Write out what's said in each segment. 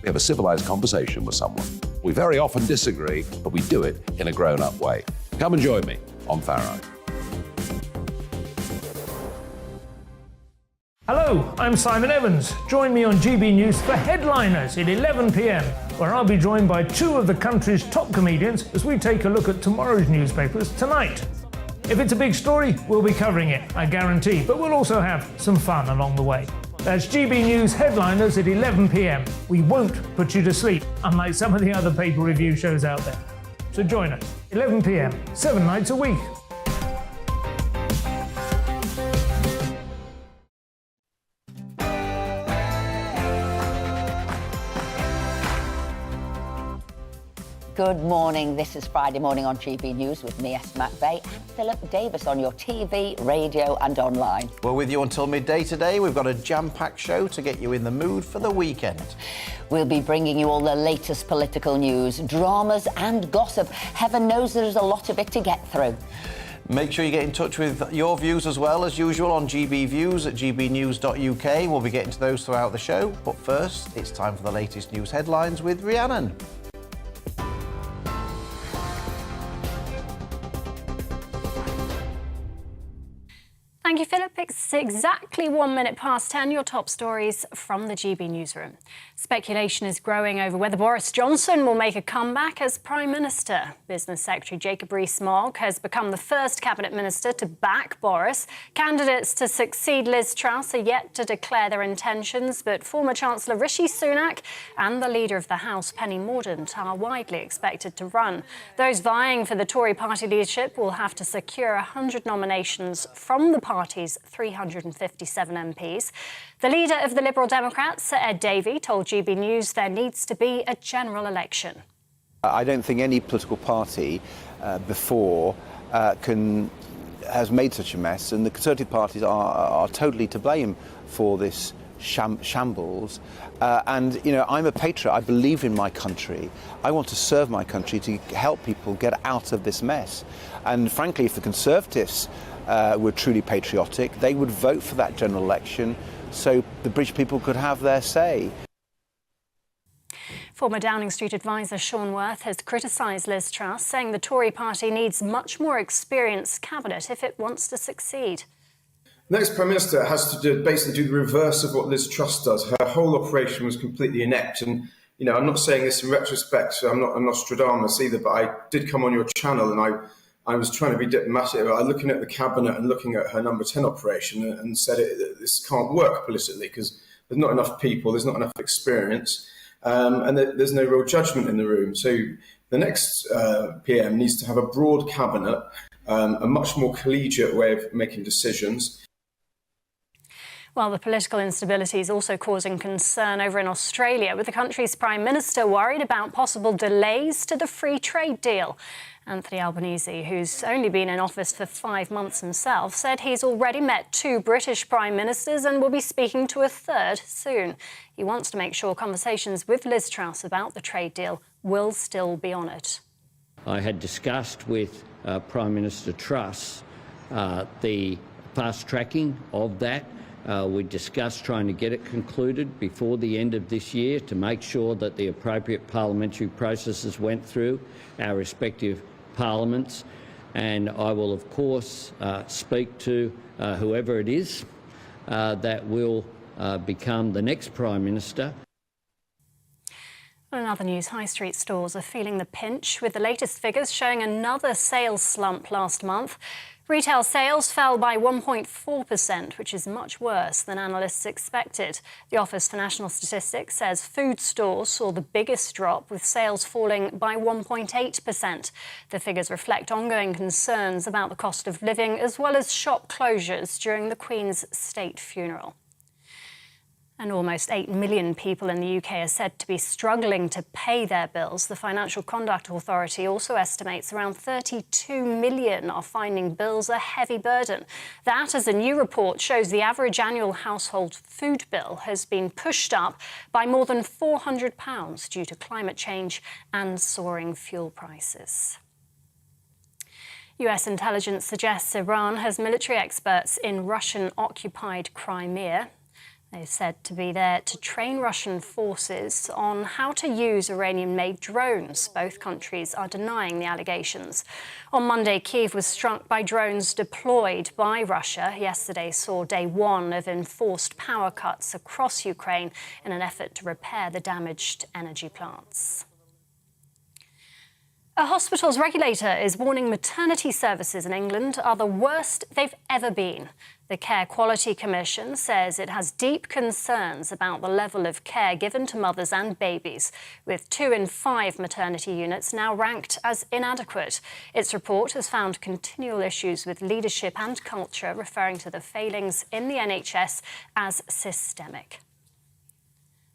We have a civilised conversation with someone. We very often disagree, but we do it in a grown-up way. Come and join me on Farrow. Hello, I'm Simon Evans. Join me on GB News for Headliners at 11 p.m, where I'll be joined by two of the country's top comedians as we take a look at tomorrow's newspapers tonight. If it's a big story, we'll be covering it, I guarantee, but we'll also have some fun along the way. That's GB News Headliners at 11 p.m. We won't put you to sleep, unlike some of the other paper review shows out there. So join us, 11 p.m, 7 nights a week. Good morning. This is Friday Morning on GB News with me, Esther McVeigh, and Philip Davis on your TV, radio and online. We're with you until midday today. We've got a jam-packed show to get you in the mood for the weekend. We'll be bringing you all the latest political news, dramas and gossip. Heaven knows there's a lot of it to get through. Make sure you get in touch with your views as well, as usual, on GB Views at gbnews.uk. We'll be getting to those throughout the show. But first, it's time for the latest news headlines with Rhiannon. Thank you, Philip. It's exactly 1 minute past 10. Your top stories from the GB newsroom. Speculation is growing over whether Boris Johnson will make a comeback as Prime Minister. Business Secretary Jacob Rees-Mogg has become the first Cabinet Minister to back Boris. Candidates to succeed Liz Truss are yet to declare their intentions, but former Chancellor Rishi Sunak and the Leader of the House, Penny Mordaunt, are widely expected to run. Those vying for the Tory party leadership will have to secure 100 nominations from the party's 357 MPs. The leader of the Liberal Democrats, Sir Ed Davey, told GB News there needs to be a general election. I don't think any political party before has made such a mess, and the Conservative parties are totally to blame for this shambles. And, you know, I'm a patriot. I believe in my country. I want to serve my country to help people get out of this mess. And frankly, if the Conservatives were truly patriotic, they would vote for that general election so the British people could have their say. Former Downing Street advisor Sean Worth has criticised Liz Truss, saying the Tory party needs much more experienced cabinet if it wants to succeed. The next Prime Minister has to basically do the reverse of what Liz Truss does. Her whole operation was completely inept, and you know, I'm not saying this in retrospect, so I'm not Nostradamus either, but I did come on your channel and I was trying to be diplomatic about looking at the cabinet and looking at her number 10 operation and said this can't work politically because there's not enough people, there's not enough experience, and there's no real judgment in the room. So the next PM needs to have a broad cabinet, a much more collegiate way of making decisions. Well, the political instability is also causing concern over in Australia, with the country's Prime Minister worried about possible delays to the free trade deal. Anthony Albanese, who's only been in office for 5 months himself, said he's already met 2 British Prime Ministers and will be speaking to a third soon. He wants to make sure conversations with Liz Truss about the trade deal will still be on it. I had discussed with Prime Minister Truss the fast-tracking of that. We discussed trying to get it concluded before the end of this year to make sure that the appropriate parliamentary processes went through our respective parliaments. And I will, of course, speak to whoever it is that will become the next Prime Minister. In other news, high street stores are feeling the pinch, with the latest figures showing another sales slump last month. Retail sales fell by 1.4%, which is much worse than analysts expected. The Office for National Statistics says food stores saw the biggest drop, with sales falling by 1.8%. The figures reflect ongoing concerns about the cost of living, as well as shop closures during the Queen's state funeral. And almost 8 million people in the UK are said to be struggling to pay their bills. The Financial Conduct Authority also estimates around 32 million are finding bills a heavy burden. That, as a new report shows, the average annual household food bill has been pushed up by more than £400 due to climate change and soaring fuel prices. US intelligence suggests Iran has military experts in Russian-occupied Crimea. They're said to be there to train Russian forces on how to use Iranian-made drones. Both countries are denying the allegations. On Monday, Kyiv was struck by drones deployed by Russia. Yesterday saw day one of enforced power cuts across Ukraine in an effort to repair the damaged energy plants. A hospital's regulator is warning maternity services in England are the worst they've ever been. The Care Quality Commission says it has deep concerns about the level of care given to mothers and babies, with 2 in 5 maternity units now ranked as inadequate. Its report has found continual issues with leadership and culture, referring to the failings in the NHS as systemic.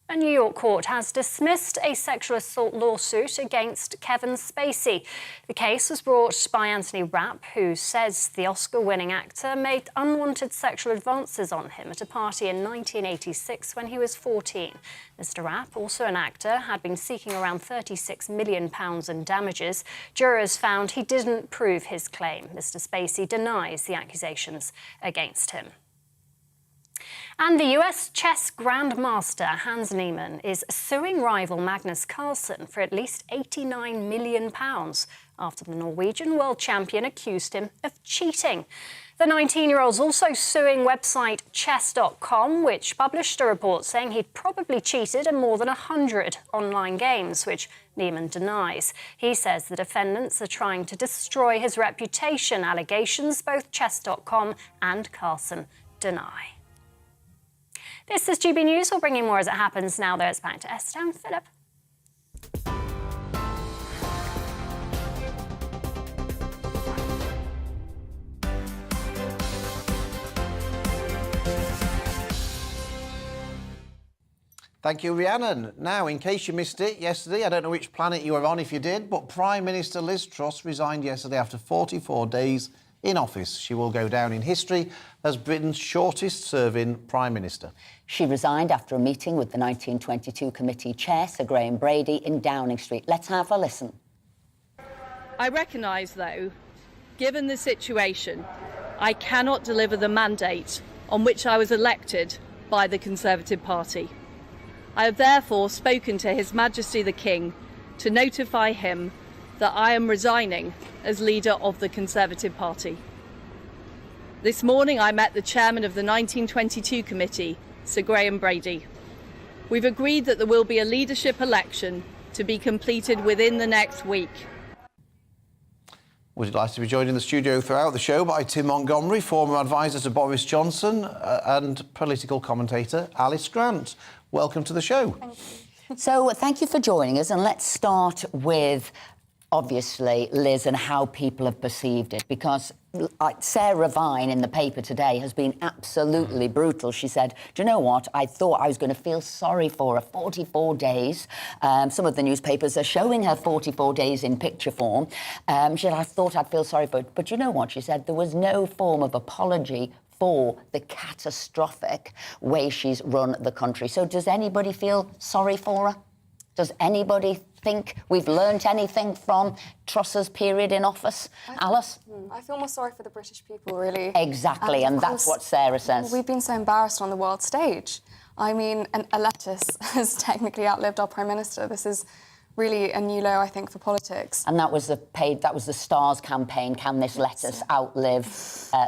A New York court has dismissed a sexual assault lawsuit against Kevin Spacey. The case was brought by Anthony Rapp, who says the Oscar-winning actor made unwanted sexual advances on him at a party in 1986 when he was 14. Mr. Rapp, also an actor, had been seeking around £36 million in damages. Jurors found he didn't prove his claim. Mr. Spacey denies the accusations against him. And the US chess grandmaster Hans Niemann is suing rival Magnus Carlsen for at least £89 million after the Norwegian world champion accused him of cheating. The 19-year-old's also suing website chess.com, which published a report saying he'd probably cheated in more than 100 online games, which Niemann denies. He says the defendants are trying to destroy his reputation. Allegations both chess.com and Carlsen deny. This is GB News. We'll bring you more as it happens now, though. It's back to Esther and Philip. Thank you, Rhiannon. Now, in case you missed it yesterday, I don't know which planet you were on if you did, but Prime Minister Liz Truss resigned yesterday after 44 days in office. She will go down in history as Britain's shortest-serving Prime Minister. She resigned after a meeting with the 1922 committee chair, Sir Graham Brady, in Downing Street. Let's have a listen. I recognise, though, given the situation, I cannot deliver the mandate on which I was elected by the Conservative Party. I have therefore spoken to His Majesty the King to notify him that I am resigning as leader of the Conservative Party. This morning I met the chairman of the 1922 committee, Sir Graham Brady. We've agreed that there will be a leadership election to be completed within the next week. We're delighted to be joined in the studio throughout the show by Tim Montgomery, former advisor to Boris Johnson, and political commentator Alice Grant. Welcome to the show. Thank you. So thank you for joining us, and let's start with, obviously, Liz, and how people have perceived it, because Sarah Vine in the paper today has been absolutely brutal. She said, do you know what? I thought I was going to feel sorry for her. 44 days. Some of the newspapers are showing her 44 days in picture form. She said, I thought I'd feel sorry for her. But you know what? She said there was no form of apology for the catastrophic way she's run the country. So does anybody feel sorry for her? Does anybody think we've learnt anything from Truss's period in office? Alice? I feel more sorry for the British people, really. Exactly, and that's what Sarah says. We've been so embarrassed on the world stage. I mean, a lettuce has technically outlived our Prime Minister. This is really a new low, I think, for politics. And that was the Stars campaign, can this lettuce outlive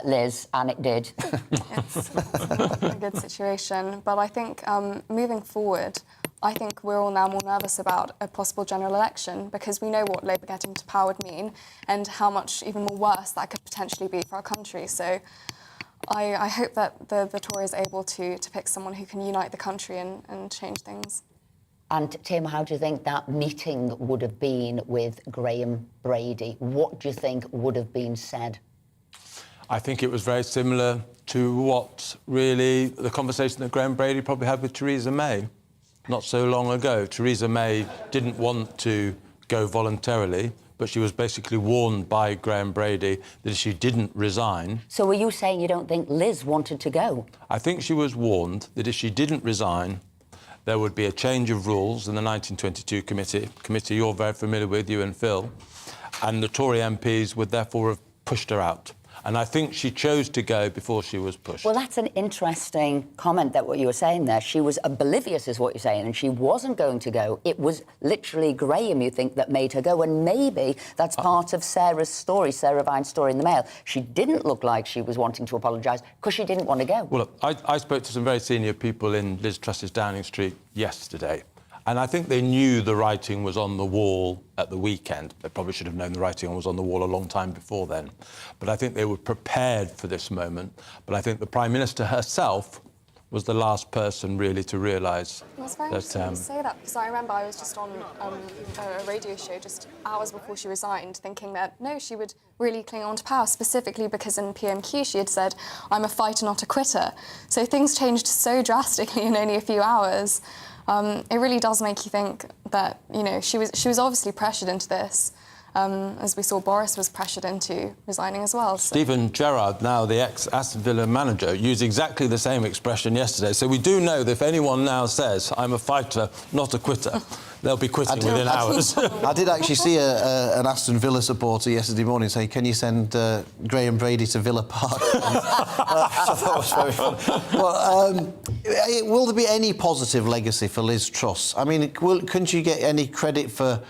Liz? And it did. It's a good situation. But I think moving forward, I think we're all now more nervous about a possible general election because we know what Labour getting to power would mean and how much even more worse that could potentially be for our country. So I hope that the Tories are able to pick someone who can unite the country and change things. And Tim, how do you think that meeting would have been with Graham Brady? What do you think would have been said? I think it was very similar to what really the conversation that Graham Brady probably had with Theresa May not so long ago. Theresa May didn't want to go voluntarily, but she was basically warned by Graham Brady that if she didn't resign... So were you saying you don't think Liz wanted to go? I think she was warned that if she didn't resign, there would be a change of rules in the 1922 committee you're very familiar with, you and Phil, and the Tory MPs would therefore have pushed her out. And I think she chose to go before she was pushed. Well, that's an interesting comment, that what you were saying there. She was oblivious, is what you're saying, and she wasn't going to go. It was literally Graham, you think, that made her go. And maybe that's part of Sarah's story, Sarah Vine's story in the Mail. She didn't look like she was wanting to apologise because she didn't want to go. Well, look, I spoke to some very senior people in Liz Truss's Downing Street yesterday, and I think they knew the writing was on the wall at the weekend. They probably should have known the writing was on the wall a long time before then. But I think they were prepared for this moment. But I think the Prime Minister herself was the last person really to realise It was very that... interesting you say that, because I remember I was just on a radio show just hours before she resigned, thinking that, no, she would really cling on to power, specifically because in PMQ she had said, I'm a fighter, not a quitter. So things changed so drastically in only a few hours. It really does make you think that, you know, she was obviously pressured into this, as we saw Boris was pressured into resigning as well. So. Stephen Gerrard, now the ex-Aston Villa manager, used exactly the same expression yesterday. So we do know that if anyone now says, I'm a fighter, not a quitter, they'll be quitting within hours. I did actually see an Aston Villa supporter yesterday morning say, can you send Graham Brady to Villa Park? I thought it was very funny. Well, will there be any positive legacy for Liz Truss? I mean, couldn't you get any credit for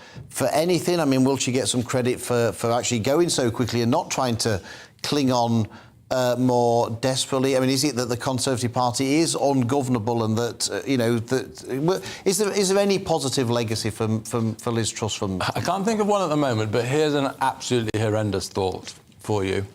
anything? I mean, will she get some credit for actually going so quickly and not trying to cling on more desperately? I mean, is it that the Conservative Party is ungovernable and that, you know, that is there any positive legacy for Liz Truss from... I can't think of one at the moment, but here's an absolutely horrendous thought for you.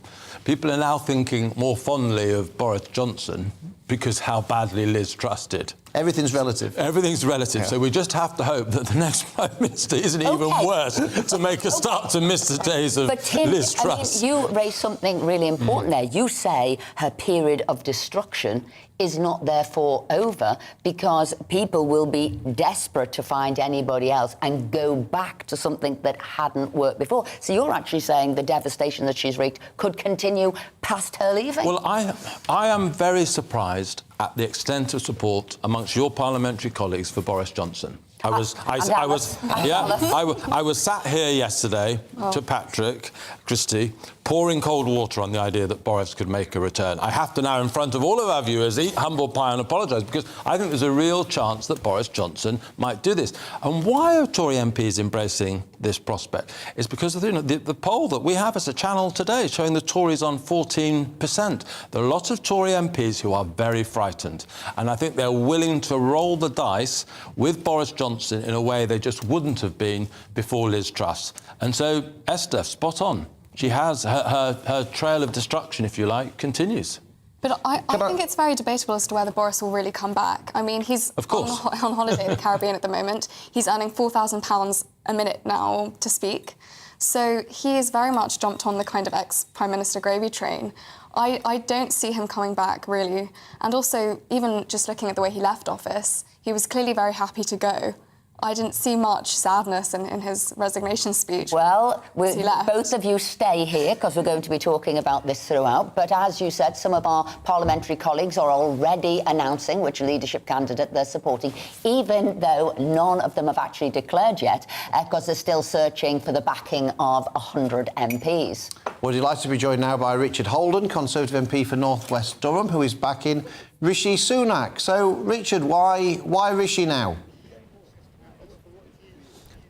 People are now thinking more fondly of Boris Johnson because how badly Liz Truss did. Everything's relative. Everything's relative, yeah. So we just have to hope that the next Prime Minister isn't even worse to make us start to miss the days of Liz Truss. I mean, you raised something really important there. You say her period of destruction is not therefore over because people will be desperate to find anybody else and go back to something that hadn't worked before. So you're actually saying the devastation that she's wreaked could continue past her leaving? Well, I am very surprised at the extent of support amongst your parliamentary colleagues for Boris Johnson. I was sat here yesterday to Patrick Christie, pouring cold water on the idea that Boris could make a return. I have to now, in front of all of our viewers, eat humble pie and apologise because I think there's a real chance that Boris Johnson might do this. And why are Tory MPs embracing this prospect? It's because of the poll that we have as a channel today showing the Tories on 14%. There are lots of Tory MPs who are very frightened, and I think they're willing to roll the dice with Boris Johnson in a way they just wouldn't have been before Liz Truss. And so, Esther, spot on. She has her trail of destruction, if you like, continues. But I think it's very debatable as to whether Boris will really come back. I mean, he's on holiday in the Caribbean at the moment. He's earning £4,000 a minute now to speak. So he is very much jumped on the kind of ex-Prime Minister gravy train. I don't see him coming back, really. And also, even just looking at the way he left office, he was clearly very happy to go. I didn't see much sadness in his resignation speech. Well, both of you stay here because we're going to be talking about this throughout. But as you said, some of our parliamentary colleagues are already announcing which leadership candidate they're supporting, even though none of them have actually declared yet, because they're still searching for the backing of 100 MPs. We're delighted to be joined now by Richard Holden, Conservative MP for North West Durham, who is backing Rishi Sunak. So, Richard, why Rishi now?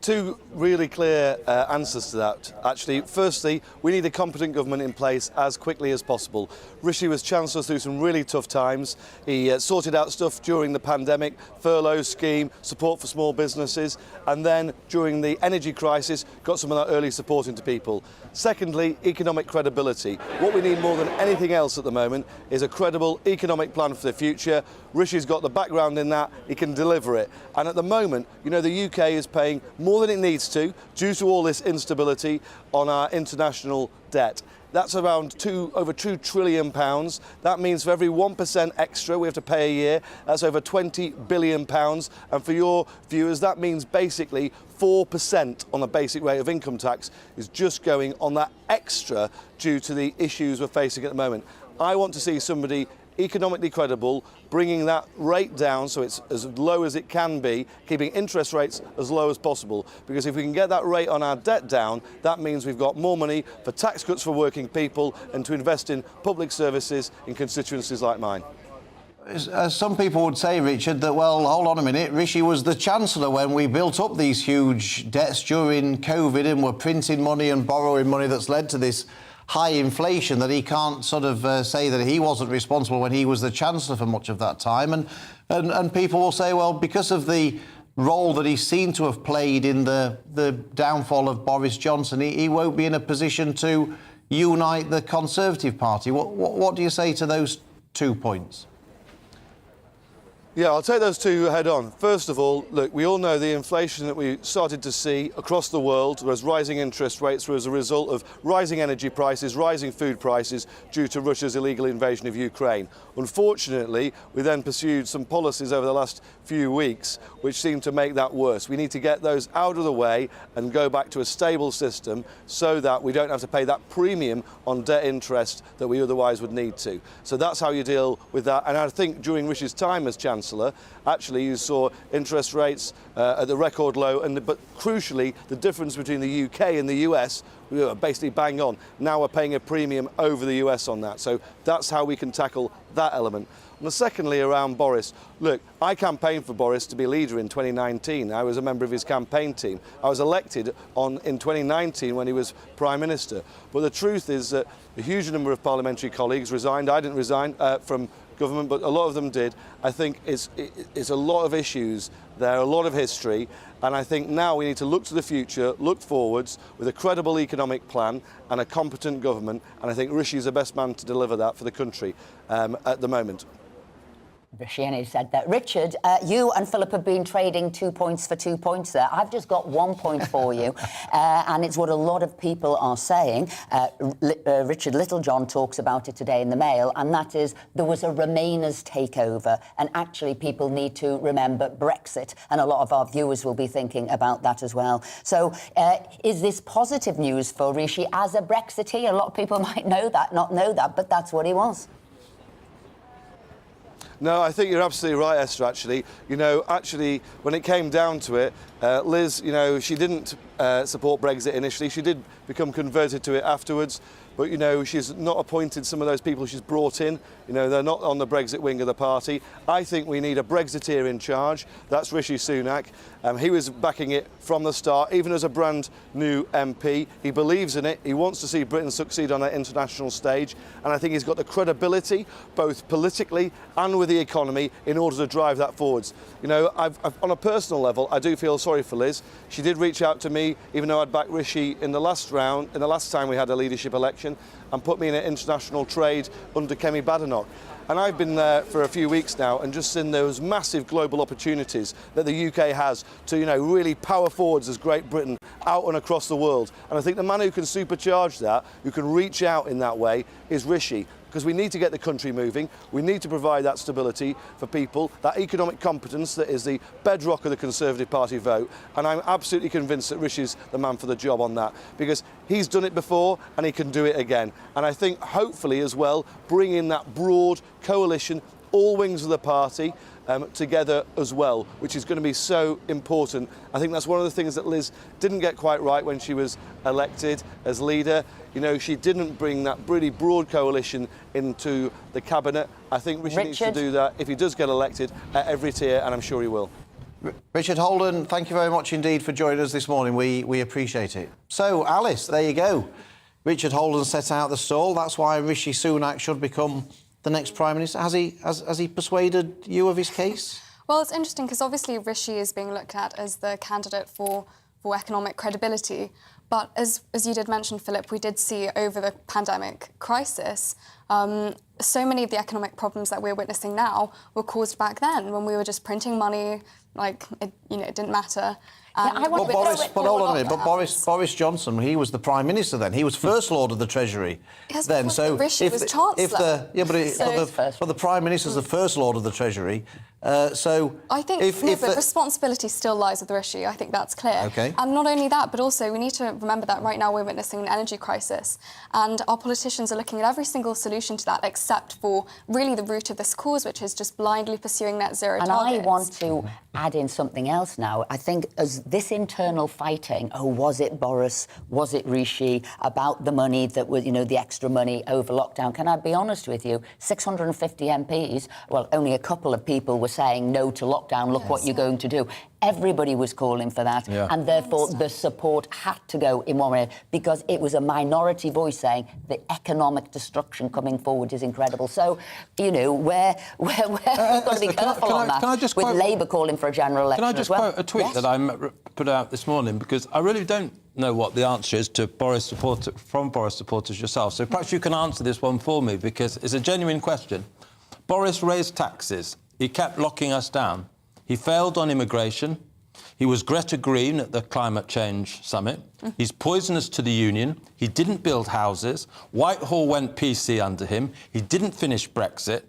Two really clear answers to that, actually. Firstly, we need a competent government in place as quickly as possible. Rishi was Chancellor through some really tough times. He sorted out stuff during the pandemic, furlough scheme, support for small businesses, and then during the energy crisis, got some of that early support into people. Secondly, economic credibility. What we need more than anything else at the moment is a credible economic plan for the future. Rishi's got the background in that, he can deliver it. And at the moment, you know, the UK is paying more than it needs to, due to all this instability, on our international debt. That's around over £2 trillion. That means for every 1% extra we have to pay a year, that's over £20 billion. And for your viewers, that means basically 4% on a basic rate of income tax is just going on that extra due to the issues we're facing at the moment. I want to see somebody economically credible, bringing that rate down so it's as low as it can be, keeping interest rates as low as possible. Because if we can get that rate on our debt down, that means we've got more money for tax cuts for working people and to invest in public services in constituencies like mine. Some people would say, Richard, that, well, hold on a minute, Rishi was the Chancellor when we built up these huge debts during COVID and were printing money and borrowing money that's led to this high inflation, that he can't sort of say that he wasn't responsible when he was the Chancellor for much of that time. And people will say, well, because of the role that he seemed to have played in the downfall of Boris Johnson, he won't be in a position to unite the Conservative Party. What do you say to those 2 points? Yeah, I'll take those two head on. First of all, look, we all know the inflation that we started to see across the world was rising interest rates as a result of rising energy prices, rising food prices due to Russia's illegal invasion of Ukraine. Unfortunately, we then pursued some policies over the last few weeks which seem to make that worse. We need to get those out of the way and go back to a stable system so that we don't have to pay that premium on debt interest that we otherwise would need to. So that's how you deal with that. And I think during Rishi's time as Chancellor, actually you saw interest rates at the record low, but crucially the difference between the UK and the US, we were basically bang on. Now we're paying a premium over the US on that. So that's how we can tackle that element. And secondly, around Boris, look, I campaigned for Boris to be leader in 2019. I was a member of his campaign team. I was elected in 2019 when he was Prime Minister. But the truth is that a huge number of parliamentary colleagues resigned. I didn't resign from government, but a lot of them did. I think it's a lot of issues there, a lot of history, and I think now we need to look to the future, look forwards with a credible economic plan and a competent government, and I think Rishi is the best man to deliver that for the country at the moment. Rishi, and he said that. Richard, you and Philip have been trading 2 points for 2 points there. I've just got 1 point for you, and it's what a lot of people are saying. Richard Littlejohn talks about it today in the Mail, and that is there was a Remainers takeover, and actually people need to remember Brexit, and a lot of our viewers will be thinking about that as well. So is this positive news for Rishi as a Brexiteer? A lot of people might not know that, but that's what he was. No, I think you're absolutely right, Esther, actually. You know, actually, when it came down to it, Liz, you know, she didn't support Brexit initially. She did become converted to it afterwards. But, you know, she's not appointed some of those people she's brought in. You know, they're not on the Brexit wing of the party. I think we need a Brexiteer in charge. That's Rishi Sunak. He was backing it from the start, even as a brand new MP. He believes in it. He wants to see Britain succeed on an international stage. And I think he's got the credibility, both politically and with the economy, in order to drive that forwards. You know, on a personal level, I do feel sorry for Liz. She did reach out to me, even though I'd backed Rishi in the last round, in the last time we had a leadership election, and put me in an international trade under Kemi Badenoch. And I've been there for a few weeks now and just seen those massive global opportunities that the UK has to, you know, really power forwards as Great Britain out and across the world. And I think the man who can supercharge that, who can reach out in that way, is Rishi. Because we need to get the country moving, we need to provide that stability for people, that economic competence that is the bedrock of the Conservative Party vote, and I'm absolutely convinced that Rishi's the man for the job on that, because he's done it before and he can do it again. And I think hopefully as well, bring in that broad coalition, all wings of the party, together as well, which is going to be so important. I think that's one of the things that Liz didn't get quite right when she was elected as leader. You know, she didn't bring that really broad coalition into the cabinet. I think Rishi needs to do that if he does get elected at every tier, and I'm sure he will. Richard Holden, thank you very much indeed for joining us this morning. We appreciate it. So, Alice, there you go. Richard Holden set out the stall. That's why Rishi Sunak should become the next Prime Minister. Has he persuaded you of his case? Well, it's interesting because obviously Rishi is being looked at as the candidate for economic credibility. But as you did mention, Philip, we did see over the pandemic crisis, so many of the economic problems that we're witnessing now were caused back then when we were just printing money, like, it didn't matter. But hold on a minute. But Boris Johnson, he was the Prime Minister then. He was First Lord of the Treasury then. So Rishi was Chancellor. But the Prime Minister's the First Lord of the Treasury. So I think the responsibility still lies with Rishi. I think that's clear. Okay. And not only that, but also we need to remember that right now we're witnessing an energy crisis, and our politicians are looking at every single solution to that except for really the root of this cause, which is just blindly pursuing net zero targets. And I want to add in something else now. I think as this internal fighting, was it Boris, was it Rishi, about the money that was, the extra money over lockdown, can I be honest with you, 650 MPs, well, only a couple of people were saying no to lockdown, look what you're going to do. Everybody was calling for that, and therefore the support had to go in one way, because it was a minority voice saying the economic destruction coming forward is incredible. So, we've got to be careful on that, with Labour calling for a general election. Can I just quote a tweet that I put out this morning, because I really don't know what the answer is to Boris supporters yourself. So perhaps you can answer this one for me, because it's a genuine question. Boris raised taxes. He kept locking us down. He failed on immigration. He was Greta Green at the climate change summit. He's poisonous to the union. He didn't build houses. Whitehall went PC under him. He didn't finish Brexit.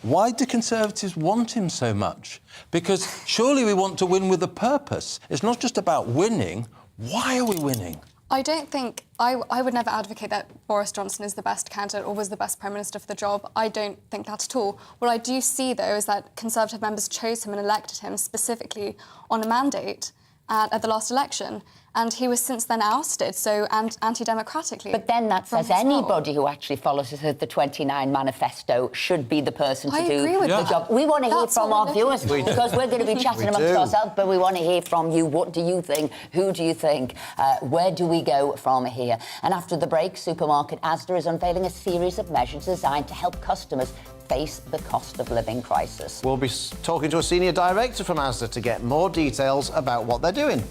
Why do Conservatives want him so much? Because surely we want to win with a purpose. It's not just about winning. Why are we winning? I don't think... I would never advocate that Boris Johnson is the best candidate or was the best Prime Minister for the job. I don't think that at all. What I do see, though, is that Conservative members chose him and elected him specifically on a mandate at the last election. And he was since then ousted, so anti-democratically. But then that says anybody who actually follows the 29 manifesto should be the person to do the job. We want to hear from our viewers, because we're going to be chatting amongst ourselves, but we want to hear from you. What do you think? Who do you think? Where do we go from here? And after the break, supermarket Asda is unveiling a series of measures designed to help customers face the cost of living crisis. We'll be talking to a senior director from Asda to get more details about what they're doing.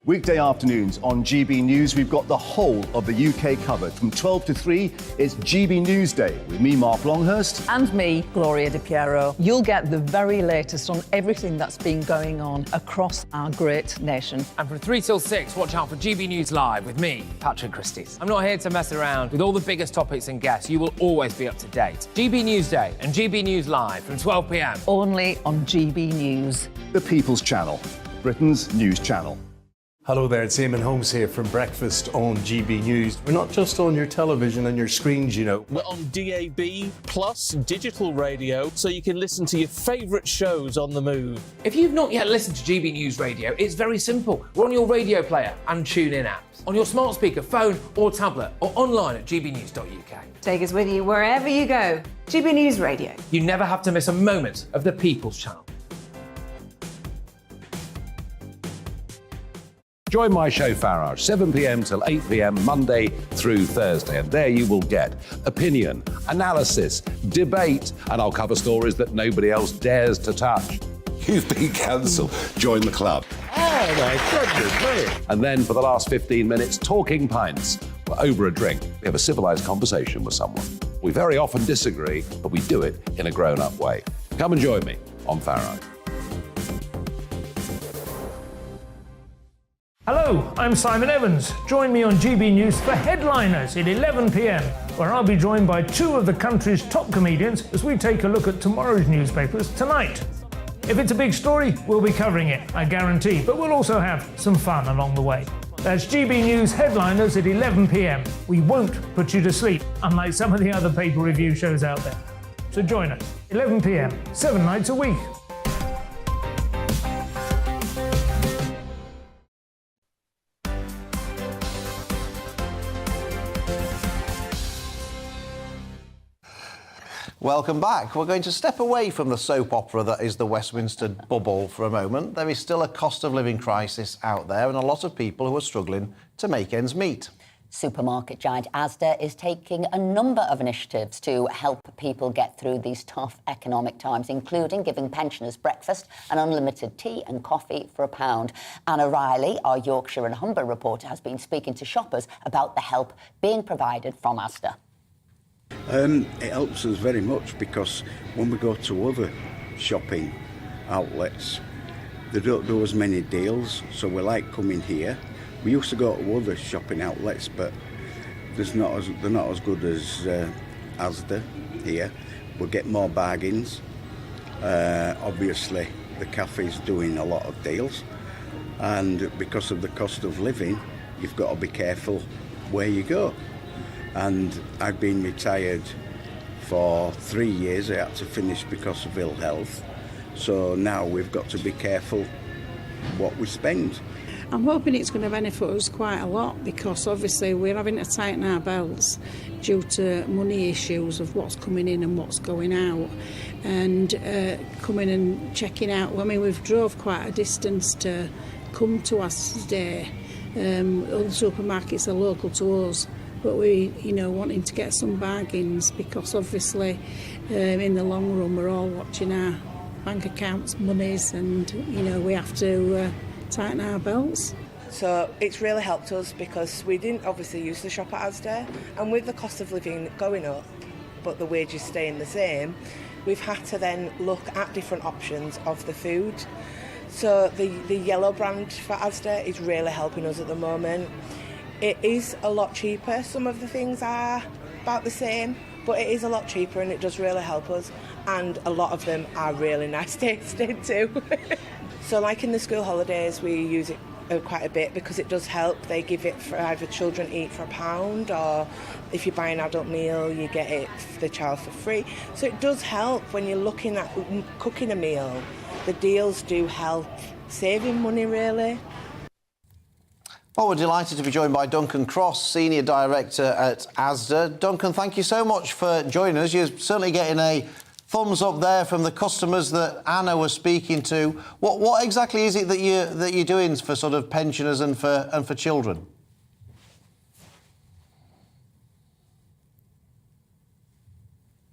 Weekday afternoons on GB News, we've got the whole of the UK covered. From 12 to 3, it's GB News Day with me, Mark Longhurst. And me, Gloria Di Piero. You'll get the very latest on everything that's been going on across our great nation. And from 3 till 6, watch out for GB News Live with me, Patrick Christys. I'm not here to mess around. With all the biggest topics and guests, you will always be up to date. GB News Day and GB News Live from 12 p.m. Only on GB News. The People's Channel, Britain's news channel. Hello there, it's Eamon Holmes here from Breakfast on GB News. We're not just on your television and your screens, We're on DAB plus digital radio, so you can listen to your favourite shows on the move. If you've not yet listened to GB News Radio, it's very simple. We're on your radio player and TuneIn apps, on your smart speaker, phone or tablet, or online at gbnews.uk. Take us with you wherever you go. GB News Radio. You never have to miss a moment of the People's Channel. Join my show Farage, 7 p.m. till 8 p.m. Monday through Thursday. And there you will get opinion, analysis, debate, and I'll cover stories that nobody else dares to touch. You've been cancelled. Join the club. Oh, my goodness me. And then for the last 15 minutes, talking pints. We're over a drink. We have a civilised conversation with someone. We very often disagree, but we do it in a grown-up way. Come and join me on Farage. Hello, I'm Simon Evans. Join me on GB News for Headliners at 11 p.m, where I'll be joined by two of the country's top comedians as we take a look at tomorrow's newspapers tonight. If it's a big story, we'll be covering it, I guarantee, but we'll also have some fun along the way. That's GB News Headliners at 11 p.m. We won't put you to sleep, unlike some of the other paper review shows out there. So join us, 11 p.m, 7 nights a week. Welcome back. We're going to step away from the soap opera that is the Westminster bubble for a moment. There is still a cost of living crisis out there and a lot of people who are struggling to make ends meet. Supermarket giant Asda is taking a number of initiatives to help people get through these tough economic times, including giving pensioners breakfast and unlimited tea and coffee for £1. Anna Riley, our Yorkshire and Humber reporter, has been speaking to shoppers about the help being provided from Asda. It helps us very much because when we go to other shopping outlets, they don't do as many deals, so we like coming here. We used to go to other shopping outlets, but they're not as good as Asda here. We'll get more bargains. Obviously, the cafe's doing a lot of deals, and because of the cost of living, you've got to be careful where you go. And I've been retired for 3 years. I had to finish because of ill health. So now we've got to be careful what we spend. I'm hoping it's going to benefit us quite a lot, because obviously we're having to tighten our belts due to money issues of what's coming in and what's going out, and coming and checking out. I mean, we've drove quite a distance to come to Asda. Other supermarkets are local to us, but we, wanting to get some bargains, because obviously in the long run we're all watching our bank accounts, monies, and we have to tighten our belts. So it's really helped us, because we didn't obviously used to shop at Asda, and with the cost of living going up but the wages staying the same, we've had to then look at different options of the food. So the yellow brand for Asda is really helping us at the moment. It is a lot cheaper. Some of the things are about the same, but it is a lot cheaper, and it does really help us, and a lot of them are really nice tasting too. So like in the school holidays, we use it quite a bit, because it does help. They give it for either children eat for £1, or if you buy an adult meal, you get it for the child for free. So it does help when you're looking at cooking a meal. The deals do help saving money, really. Well, we're delighted to be joined by Duncan Cross, Senior Director at Asda. Duncan, thank you so much for joining us. You're certainly getting a thumbs up there from the customers that Anna was speaking to. What exactly is it that you're doing for sort of pensioners and for children?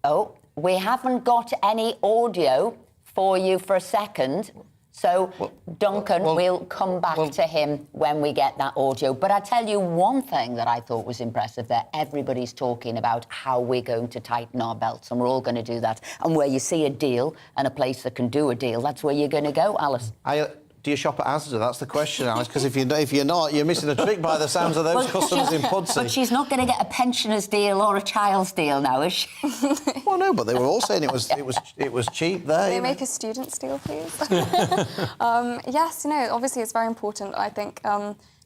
Oh, we haven't got any audio for you for a second. So, Duncan, we'll come back to him when we get that audio. But I tell you one thing that I thought was impressive there. Everybody's talking about how we're going to tighten our belts, and we're all going to do that. And where you see a deal and a place that can do a deal, that's where you're going to go, Alice. Do you shop at Asda? That's the question, Alice, because if you're not, you're missing a trick by the sounds of those customers in Pudsey. But she's not going to get a pensioner's deal or a child's deal now, is she? Well, no, but they were all saying it was cheap there. Can they make a student's deal, please? Yes, obviously it's very important. I think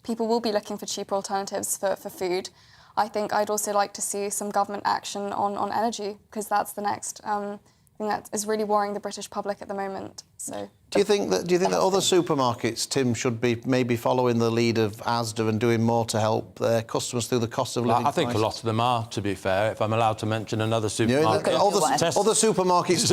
people will be looking for cheaper alternatives for food. I think I'd also like to see some government action on energy, because that's the next thing that is really worrying the British public at the moment. So. Do you think that other supermarkets, Tim, should be maybe following the lead of Asda and doing more to help their customers through the cost of living? I think a lot of them are, to be fair. If I'm allowed to mention another supermarket, other supermarkets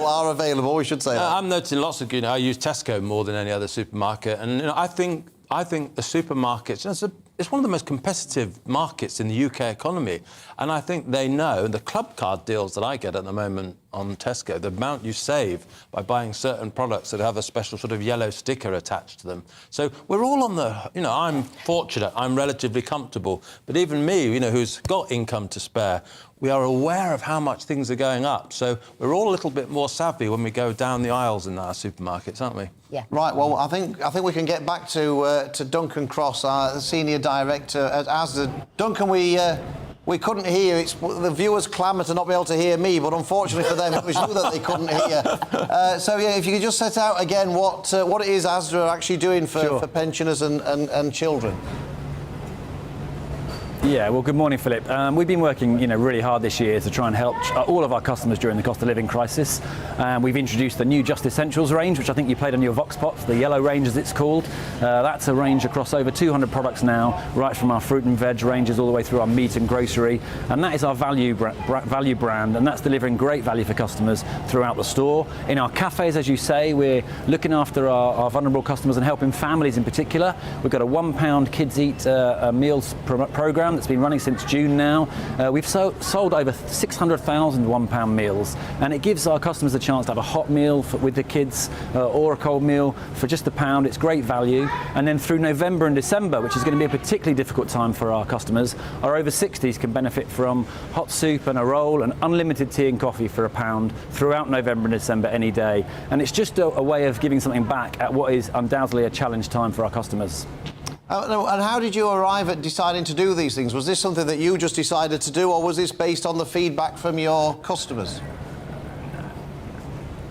are available. We should say that. I'm noticing lots of. I use Tesco more than any other supermarket, and I think the supermarkets. It's one of the most competitive markets in the UK economy, and I think they know the club card deals that I get at the moment on Tesco, the amount you save by buying certain products that have a special sort of yellow sticker attached to them. So we're all on the, I'm fortunate, I'm relatively comfortable, but even me, who's got income to spare, we are aware of how much things are going up. So we're all a little bit more savvy when we go down the aisles in our supermarkets, aren't we? Yeah. Right. Well, I think we can get back to Duncan Cross, our Senior Director at Asda. Duncan, we couldn't hear. The viewers clamour to not be able to hear me, but unfortunately for them, it was you that they couldn't hear. So, if you could just set out again what it is Asda are actually doing for pensioners and children. Yeah, well, good morning, Philip. We've been working, really hard this year to try and help all of our customers during the cost of living crisis. We've introduced the new Just Essentials range, which I think you played on your Vox Pops, the yellow range as it's called. That's a range across over 200 products now, right from our fruit and veg ranges all the way through our meat and grocery. And that is our value brand, and that's delivering great value for customers throughout the store. In our cafes, as you say, we're looking after our vulnerable customers and helping families in particular. We've got a £1 Kids Eat meals programme that's been running since June now. We've sold over 600,000 £1 meals, and it gives our customers a chance to have a hot meal with the kids or a cold meal for just £1. It's great value. And then through November and December, which is going to be a particularly difficult time for our customers, our over 60s can benefit from hot soup and a roll and unlimited tea and coffee for £1 throughout November and December any day. And it's just a way of giving something back at what is undoubtedly a challenge time for our customers. And how did you arrive at deciding to do these things? Was this something that you just decided to do, or was this based on the feedback from your customers?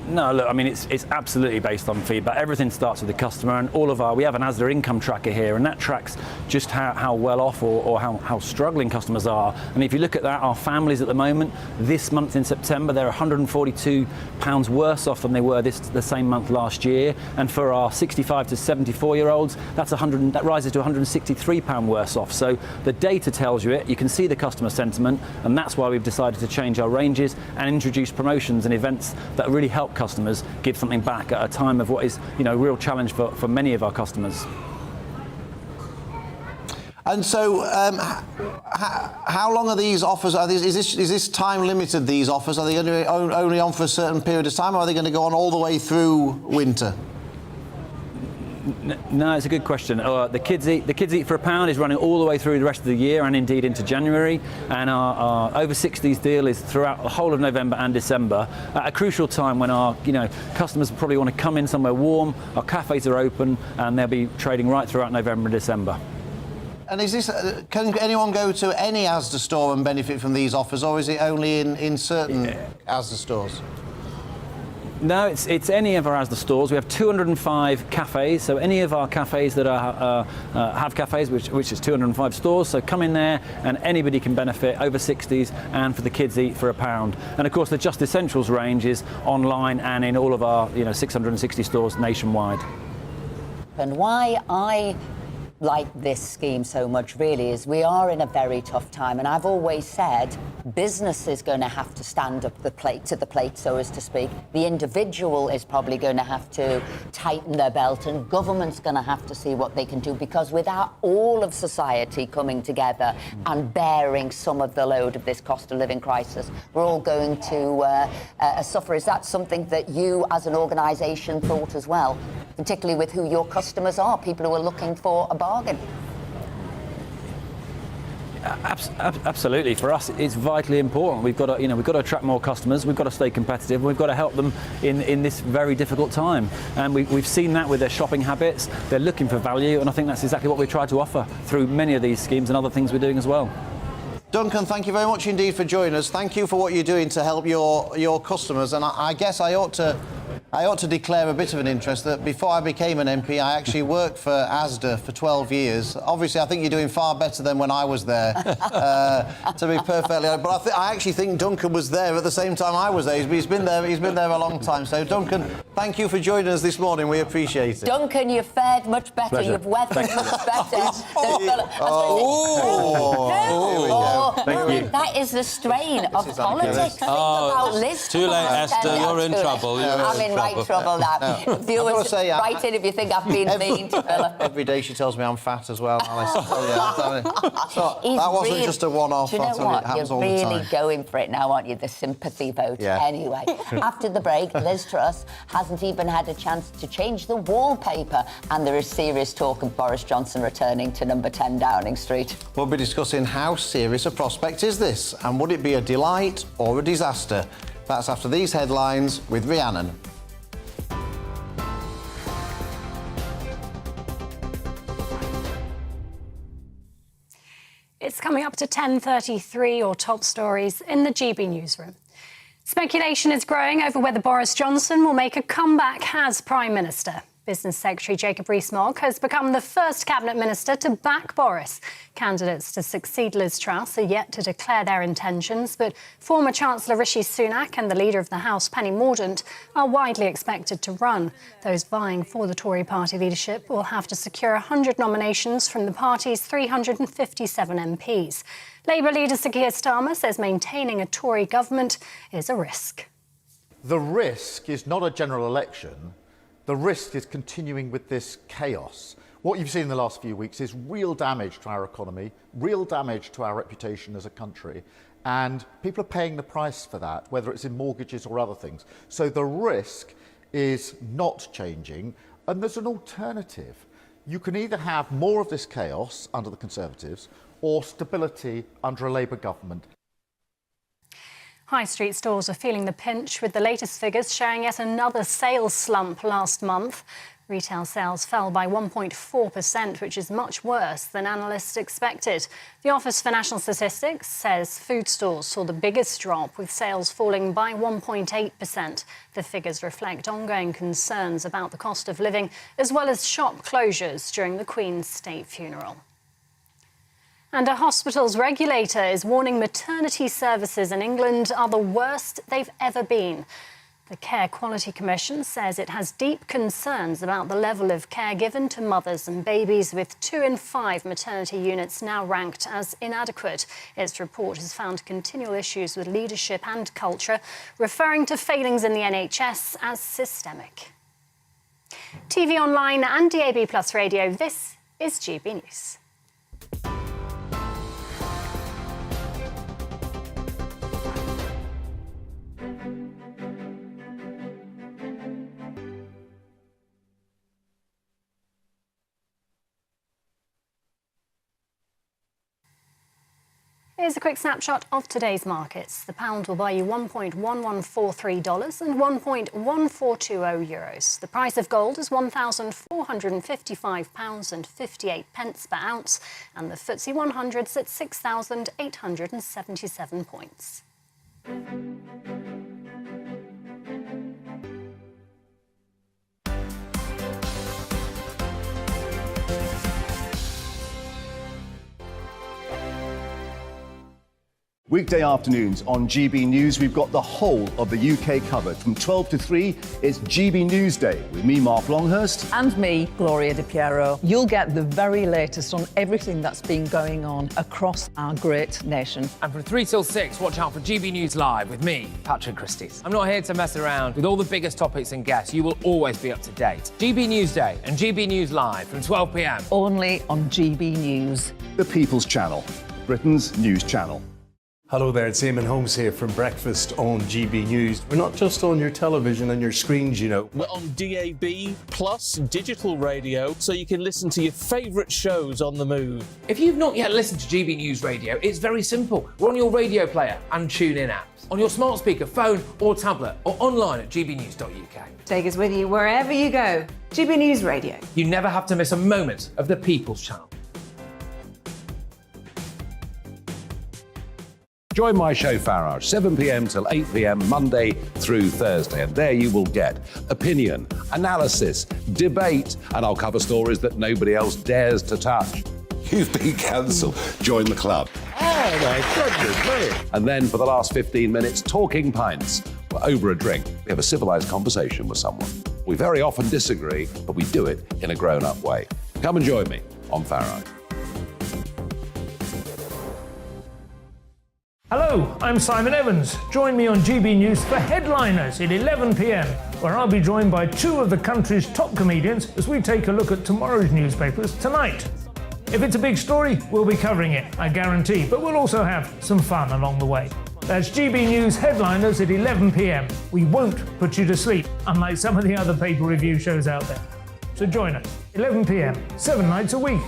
No, look, I mean, it's absolutely based on feedback. Everything starts with the customer, and we have an Asda income tracker here, and that tracks just how well off or how struggling customers are. And if you look at that, our families at the moment, this month in September, they're £142 worse off than they were the same month last year. And for our 65 to 74-year-olds, that rises to £163 worse off. So the data tells you it. You can see the customer sentiment, and that's why we've decided to change our ranges and introduce promotions and events that really help customers give something back at a time of what is, a real challenge for many of our customers. And so, how long are these offers? Is this time limited? These offers, are they only on for a certain period of time, or are they going to go on all the way through winter? No, it's a good question. The Kids Eat for £1 is running all the way through the rest of the year and indeed into January. And our over 60s deal is throughout the whole of November and December at a crucial time when our customers probably want to come in somewhere warm. Our cafes are open and they'll be trading right throughout November and December. And is this? Can anyone go to any Asda store and benefit from these offers, or is it only in certain Asda stores? No, it's any of our Asda stores. We have 205 cafes, so any of our cafes that have cafes, which is 205 stores. So come in there, and anybody can benefit. Over 60s, and for the Kids Eat for £1. And of course, the Just Essentials range is online and in all of our 660 stores nationwide. And why I like this scheme so much really is we are in a very tough time, and I've always said business is going to have to stand up to the plate, so as to speak. The individual is probably going to have to tighten their belt, and government's going to have to see what they can do, because without all of society coming together and bearing some of the load of this cost of living crisis, we're all going to suffer. Is that something that you as an organisation thought as well, particularly with who your customers are, people who are looking for a bargain? Absolutely. For us, it's vitally important. We've got to attract more customers. We've got to stay competitive. We've got to help them in this very difficult time. And we've seen that with their shopping habits. They're looking for value, and I think that's exactly what we try to offer through many of these schemes and other things we're doing as well. Duncan, thank you very much indeed for joining us. Thank you for what you're doing to help your customers. And I guess I ought to declare a bit of an interest that before I became an MP, I actually worked for Asda for 12 years. Obviously, I think you're doing far better than when I was there, to be perfectly honest. But I actually think Duncan was there at the same time I was there. He's been there a long time. So, Duncan, thank you for joining us this morning. We appreciate it. Duncan, you've fared much better. Pleasure. You've weathered much better. Thank you. That is the strain of politics. Think about Liz. Too late, Esther. You're in trouble. I'm in right trouble now. Viewers, write in if you think I've been mean to Philip. Every day she tells me I'm fat as well, Alice. That wasn't just a one-off. Do you know what? You're really going for it now, aren't you? The sympathy vote. Yeah. Anyway, after the break, Liz Truss hasn't even had a chance to change the wallpaper, and there is serious talk of Boris Johnson returning to number 10 Downing Street. We'll be discussing how serious a prospect is this, and would it be a delight or a disaster? That's after these headlines with Rhiannon. It's coming up to 10:33, or top stories in the GB newsroom. Speculation is growing over whether Boris Johnson will make a comeback as Prime Minister. Business Secretary Jacob Rees-Mogg has become the first Cabinet Minister to back Boris. Candidates to succeed Liz Truss are yet to declare their intentions, but former Chancellor Rishi Sunak and the Leader of the House, Penny Mordaunt, are widely expected to run. Those vying for the Tory party leadership will have to secure 100 nominations from the party's 357 MPs. Labour leader Sir Keir Starmer says maintaining a Tory government is a risk. The risk is not a general election. The risk is continuing with this chaos. What you've seen in the last few weeks is real damage to our economy, real damage to our reputation as a country, and people are paying the price for that, whether it's in mortgages or other things. So the risk is not changing, and there's an alternative. You can either have more of this chaos under the Conservatives or stability under a Labour government. High street stores are feeling the pinch, with the latest figures showing yet another sales slump last month. Retail sales fell by 1.4%, which is much worse than analysts expected. The Office for National Statistics says food stores saw the biggest drop, with sales falling by 1.8%. The figures reflect ongoing concerns about the cost of living, as well as shop closures during the Queen's state funeral. And a hospital's regulator is warning maternity services in England are the worst they've ever been. The Care Quality Commission says it has deep concerns about the level of care given to mothers and babies, with 2 in 5 maternity units now ranked as inadequate. Its report has found continual issues with leadership and culture, referring to failings in the NHS as systemic. TV online and DAB+ radio, this is GB News. Here's a quick snapshot of today's markets. The pound will buy you $1.1143 and €1.1420. The price of gold is £1,455.58 per ounce, and the FTSE 100's at 6,877 points. Weekday afternoons on GB News, we've got the whole of the UK covered. From 12 to 3, it's GB News Day with me, Mark Longhurst. And me, Gloria Di Piero. You'll get the very latest on everything that's been going on across our great nation. And from 3 till 6, watch out for GB News Live with me, Patrick Christopher. I'm not here to mess around with all the biggest topics and guests. You will always be up to date. GB News Day and GB News Live from 12 p.m. Only on GB News. The People's Channel, Britain's news channel. Hello there, it's Eamon Holmes here from Breakfast on GB News. We're not just on your television and your screens, you know. We're on DAB plus digital radio, so you can listen to your favourite shows on the move. If you've not yet listened to GB News Radio, it's very simple. We're on your radio player and TuneIn apps, on your smart speaker, phone or tablet, or online at gbnews.uk. Take us with you wherever you go. GB News Radio. You never have to miss a moment of the People's Channel. Join my show Farage, 7 p.m. till 8 p.m. Monday through Thursday. And there you will get opinion, analysis, debate, and I'll cover stories that nobody else dares to touch. You've been cancelled. Join the club. Oh my goodness me. And then for the last 15 minutes, talking pints. We're over a drink. We have a civilised conversation with someone. We very often disagree, but we do it in a grown-up way. Come and join me on Farage. Hello, I'm Simon Evans. Join me on GB News for Headliners at 11 p.m, where I'll be joined by 2 of the country's top comedians as we take a look at tomorrow's newspapers tonight. If it's a big story, we'll be covering it, I guarantee, but we'll also have some fun along the way. That's GB News Headliners at 11 p.m. We won't put you to sleep, unlike some of the other paper review shows out there. So join us, 11 p.m, 7 nights a week.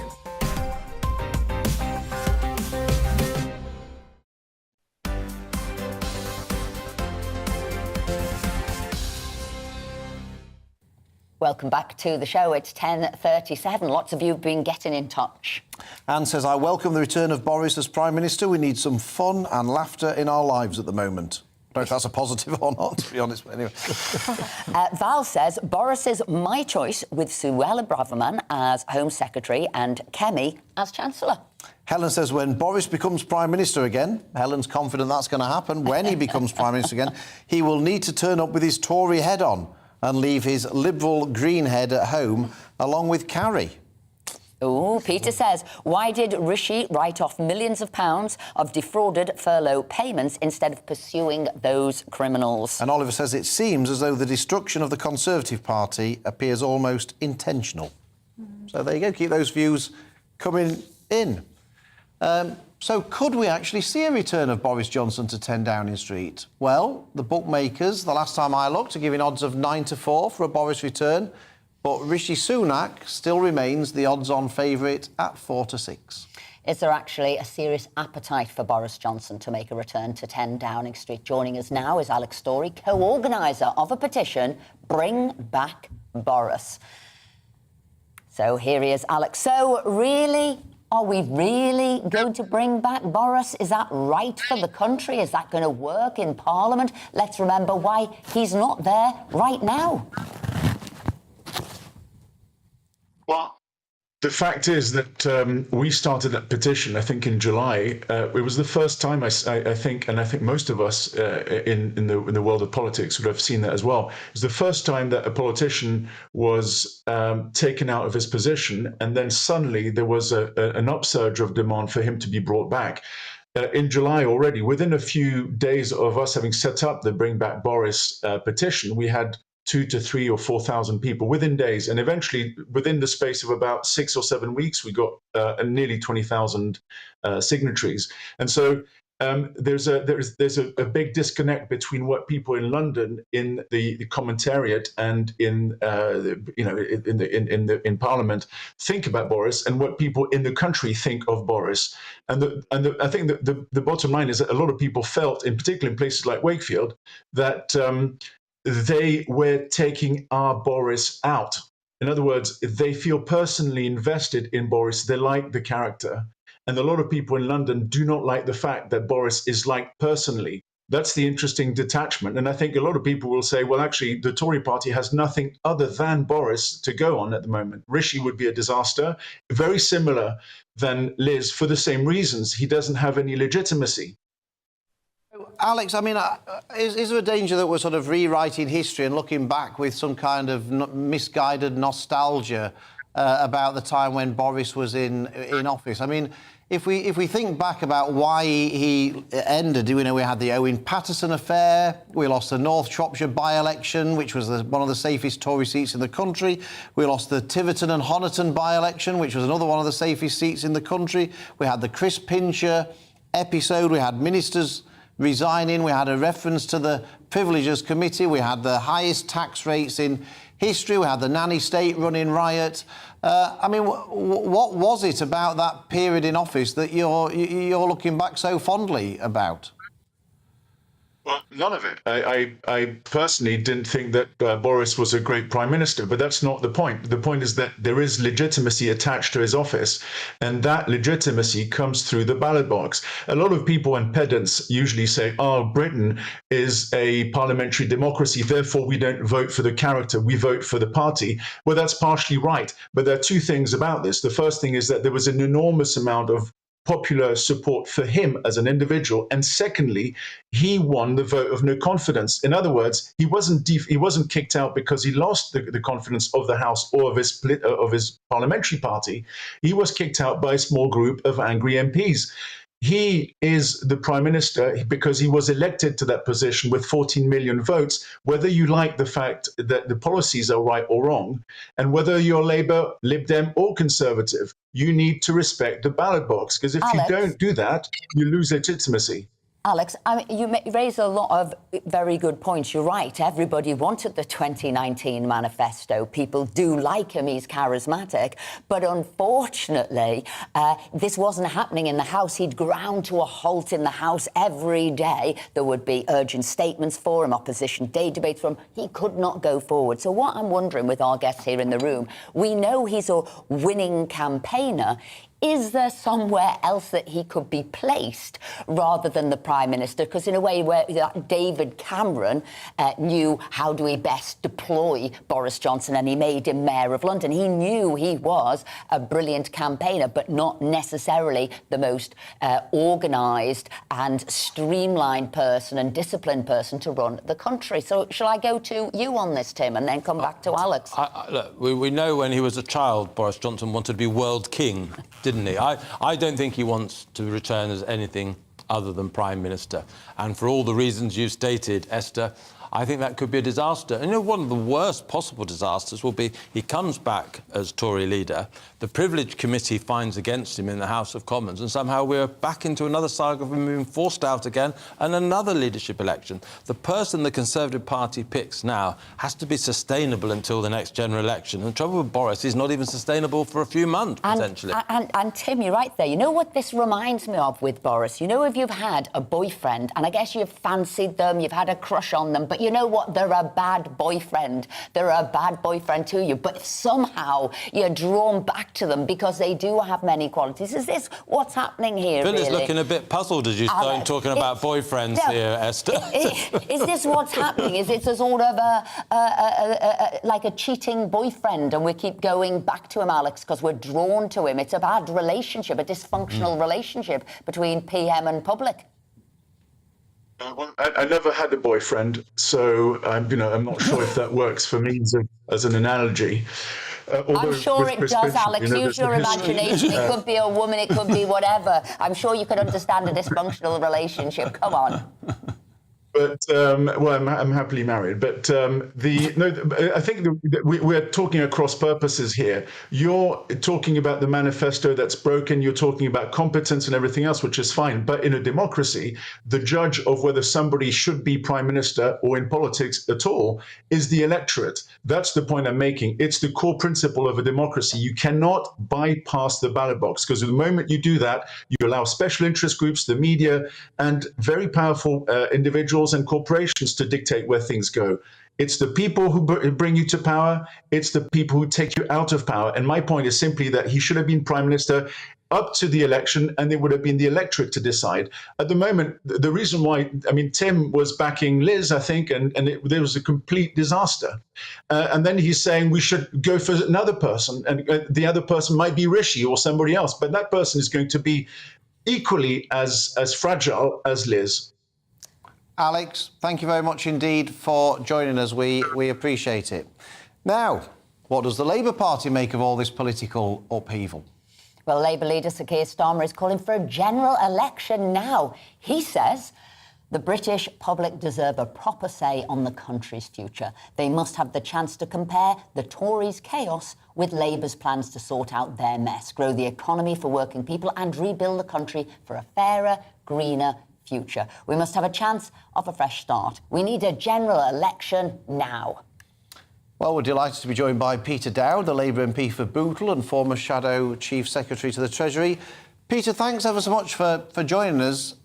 Welcome back to the show. It's 10:37. Lots of you have been getting in touch. Anne says, I welcome the return of Boris as Prime Minister. We need some fun and laughter in our lives at the moment. I don't know if that's a positive or not, to be honest, but anyway. Val says, Boris is my choice, with Suella Braverman as Home Secretary and Kemi as Chancellor. Helen says, when Boris becomes Prime Minister again, Helen's confident that's going to happen, when he becomes Prime Minister again, he will need to turn up with his Tory head on and leave his Liberal green head at home, along with Carrie. Oh, Peter says, why did Rishi write off millions of pounds of defrauded furlough payments instead of pursuing those criminals? And Oliver says, it seems as though the destruction of the Conservative Party appears almost intentional. So there you go, keep those views coming in. So could we actually see a return of Boris Johnson to 10 Downing Street? Well, the bookmakers, the last time I looked, are giving odds of 9-4 for a Boris return, but Rishi Sunak still remains the odds-on favourite at 4-6. Is there actually a serious appetite for Boris Johnson to make a return to 10 Downing Street? Joining us now is Alex Story, co-organiser of a petition, Bring Back Boris. So here he is, Alex. So really, are we really going to bring back Boris? Is that right for the country? Is that going to work in Parliament? Let's remember why he's not there right now. Well, the fact is that we started that petition, I think, in July. It was the first time, I think, and I think most of us in the world of politics would have seen that as well. It was the first time that a politician was taken out of his position, and then suddenly there was an upsurge of demand for him to be brought back. In July already, within a few days of us having set up the Bring Back Boris petition, we had 2,000 to 3,000 or 4,000 people within days, and eventually within the space of about 6 or 7 weeks we got nearly 20,000 signatories. And so there's a big disconnect between what people in London in the commentariat and in Parliament think about Boris and what people in the country think of Boris. And I think that the bottom line is that a lot of people felt, in particular in places like Wakefield, that they were taking our Boris out. In other words, they feel personally invested in Boris. They like the character. And a lot of people in London do not like the fact that Boris is liked personally. That's the interesting detachment. And I think a lot of people will say, well, actually, the Tory party has nothing other than Boris to go on at the moment. Rishi would be a disaster, very similar than Liz for the same reasons. He doesn't have any legitimacy. Alex, I mean, is there a danger that we're sort of rewriting history and looking back with some kind of misguided nostalgia about the time when Boris was in office? I mean, if we think back about why he ended, we had the Owen Paterson affair, we lost the North Shropshire by-election, which was one of the safest Tory seats in the country. We lost the Tiverton and Honiton by-election, which was another one of the safest seats in the country. We had the Chris Pincher episode. We had ministers resigning. We had a reference to the Privileges Committee. We had the highest tax rates in history. We had the nanny state running riot. I mean, what was it about that period in office that you're looking back so fondly about? Well, none of it. I personally didn't think that Boris was a great prime minister, but that's not the point. The point is that there is legitimacy attached to his office, and that legitimacy comes through the ballot box. A lot of people and pedants usually say, oh, Britain is a parliamentary democracy, therefore we don't vote for the character, we vote for the party. Well, that's partially right, but there are two things about this. The first thing is that there was an enormous amount of popular support for him as an individual, and secondly, he won the vote of no confidence. In other words, he wasn't kicked out because he lost the confidence of the House or of his parliamentary party. He was kicked out by a small group of angry MPs. He is the prime minister because he was elected to that position with 14 million votes, whether you like the fact that the policies are right or wrong, and whether you're Labour, Lib Dem or Conservative, you need to respect the ballot box, because if you don't do that, you lose legitimacy. Alex, I mean, you raise a lot of very good points. You're right. Everybody wanted the 2019 manifesto. People do like him. He's charismatic. But unfortunately, this wasn't happening in the House. He'd ground to a halt in the House every day. There would be urgent statements for him, opposition day debates for him. He could not go forward. So what I'm wondering with our guests here in the room, we know he's a winning campaigner. Is there somewhere else that he could be placed rather than the Prime Minister? Because in a way where David Cameron knew how do we best deploy Boris Johnson, and he made him Mayor of London. He knew he was a brilliant campaigner, but not necessarily the most organised and streamlined person and disciplined person to run the country. So shall I go to you on this, Tim, and then come back to Alex? Look, we know when he was a child, Boris Johnson wanted to be world king, didn't he? I don't think he wants to return as anything other than Prime Minister. And for all the reasons you stated, Esther, I think that could be a disaster. And, you know, one of the worst possible disasters will be he comes back as Tory leader, the Privilege Committee finds against him in the House of Commons, and somehow we're back into another saga of him being forced out again and another leadership election. The person the Conservative Party picks now has to be sustainable until the next general election. And the trouble with Boris is not even sustainable for a few months, potentially. And Tim, you're right there. You know what this reminds me of with Boris? You know, if you've had a boyfriend, and I guess you've fancied them, you've had a crush on them, but you know what? They're a bad boyfriend. They're a bad boyfriend to you, but somehow you're drawn back to them because they do have many qualities. Is this what's happening here, Phil is really? looking a bit puzzled as you start talking about boyfriends here, Esther. Is this what's happening? Is it a sort of like a cheating boyfriend, and we keep going back to him, Alex, because we're drawn to him? It's a bad relationship, a dysfunctional relationship between PM and public. Well, I never had a boyfriend, so I'm not sure if that works for me as an analogy. I'm sure it does, Alex. Use your imagination. It could be a woman, it could be whatever. I'm sure you could understand a dysfunctional relationship. Come on. But well, I'm happily married. But I think we're talking across purposes here. You're talking about the manifesto that's broken. You're talking about competence and everything else, which is fine. But in a democracy, the judge of whether somebody should be prime minister or in politics at all is the electorate. That's the point I'm making. It's the core principle of a democracy. You cannot bypass the ballot box, because the moment you do that, you allow special interest groups, the media, and very powerful individuals and corporations to dictate where things go. It's the people who bring you to power. It's the people who take you out of power. And my point is simply that he should have been prime minister up to the election, and it would have been the electorate to decide. At the moment, the reason why, Tim was backing Liz, I think, and there was a complete disaster. And then he's saying we should go for another person, and the other person might be Rishi or somebody else, but that person is going to be equally as fragile as Liz. Alex, thank you very much indeed for joining us. We appreciate it. Now, what does the Labour Party make of all this political upheaval? Well, Labour leader Sir Keir Starmer is calling for a general election now. He says the British public deserve a proper say on the country's future. They must have the chance to compare the Tories' chaos with Labour's plans to sort out their mess, grow the economy for working people and rebuild the country for a fairer, greener future. We must have a chance of a fresh start. We need a general election now. Well, we're delighted to be joined by Peter Dowd, the Labour MP for Bootle and former Shadow Chief Secretary to the Treasury. Peter, thanks ever so much for joining us.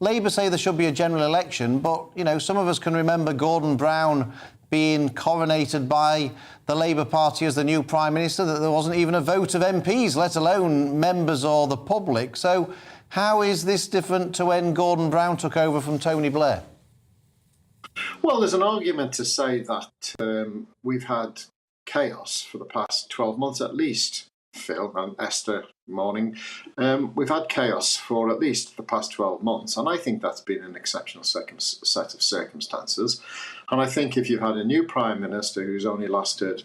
Labour say there should be a general election, but, some of us can remember Gordon Brown being coronated by the Labour Party as the new Prime Minister, that there wasn't even a vote of MPs, let alone members or the public. So how is this different to when Gordon Brown took over from Tony Blair? Well, there's an argument to say that we've had chaos for the past 12 months at least, Phil and Esther, morning. We've had chaos for at least the past 12 months, and I think that's been an exceptional set of circumstances. And I think if you've had a new Prime Minister who's only lasted,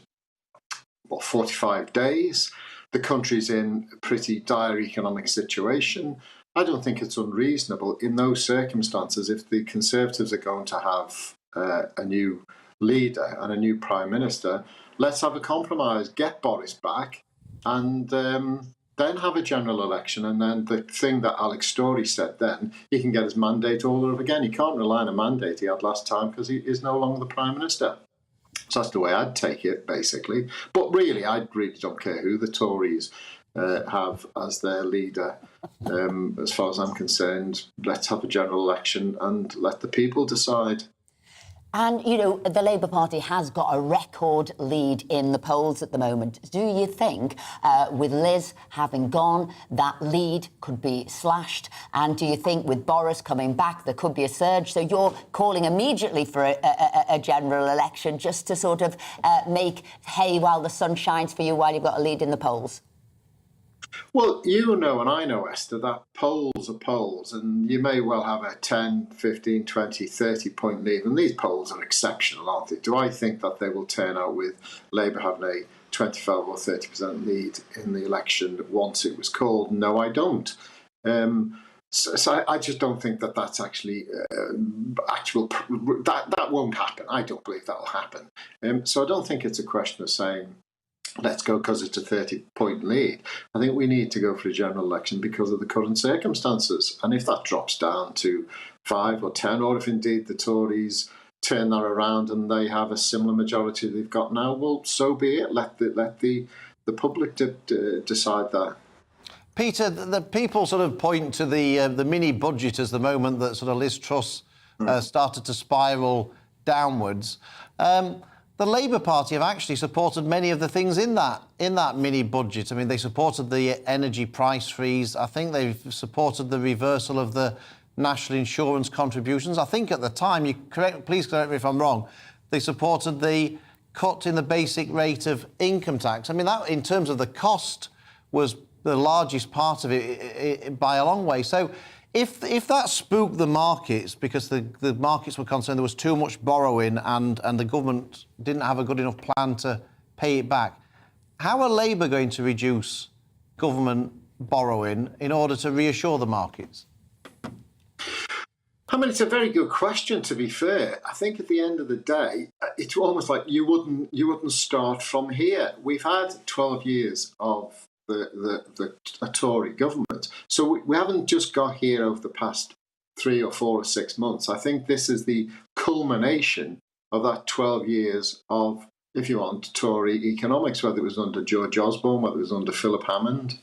45 days, the country's in a pretty dire economic situation, I don't think it's unreasonable in those circumstances, if the Conservatives are going to have a new leader and a new Prime Minister, let's have a compromise, get Boris back, and then have a general election. And then the thing that Alex Story said then, he can get his mandate all over again. He can't rely on a mandate he had last time because he is no longer the Prime Minister. So that's the way I'd take it, basically. But really, I really don't care who the Tories have as their leader. As far as I'm concerned, let's have a general election and let the people decide. And, the Labour Party has got a record lead in the polls at the moment. Do you think, with Liz having gone, that lead could be slashed? And do you think with Boris coming back, there could be a surge? So you're calling immediately for a general election just to sort of make hay while the sun shines for you while you've got a lead in the polls? Well, you know and I know, Esther, that polls are polls, and you may well have a 10, 15, 20, 30-point lead, and these polls are exceptional, aren't they? Do I think that they will turn out with Labour having a 25 or 30% lead in the election once it was called? No, I don't. So I just don't think that that's actually that won't happen. I don't believe that will happen. So I don't think it's a question of saying, let's go because it's a 30-point lead. I think we need to go for a general election because of the current circumstances. And if that drops down to 5 or 10, or if indeed the Tories turn that around and they have a similar majority they've got now, well, so be it. Let the public decide that. Peter, the people sort of point to the mini budget as the moment that sort of Liz Truss started to spiral downwards. The Labour Party have actually supported many of the things in that mini budget. I mean, they supported the energy price freeze. I think they've supported the reversal of the national insurance contributions. I think at the time, please correct me if I'm wrong, they supported the cut in the basic rate of income tax. I mean, that in terms of the cost was the largest part of it by a long way. So if that spooked the markets because the markets were concerned there was too much borrowing and the government didn't have a good enough plan to pay it back, how are Labour going to reduce government borrowing in order to reassure the markets? I mean, it's a very good question, to be fair. I think at the end of the day, it's almost like you wouldn't start from here. We've had 12 years of a Tory government. So we haven't just got here over the past 3 or 4 or 6 months. I think this is the culmination of that 12 years of, if you want, Tory economics, whether it was under George Osborne, whether it was under Philip Hammond,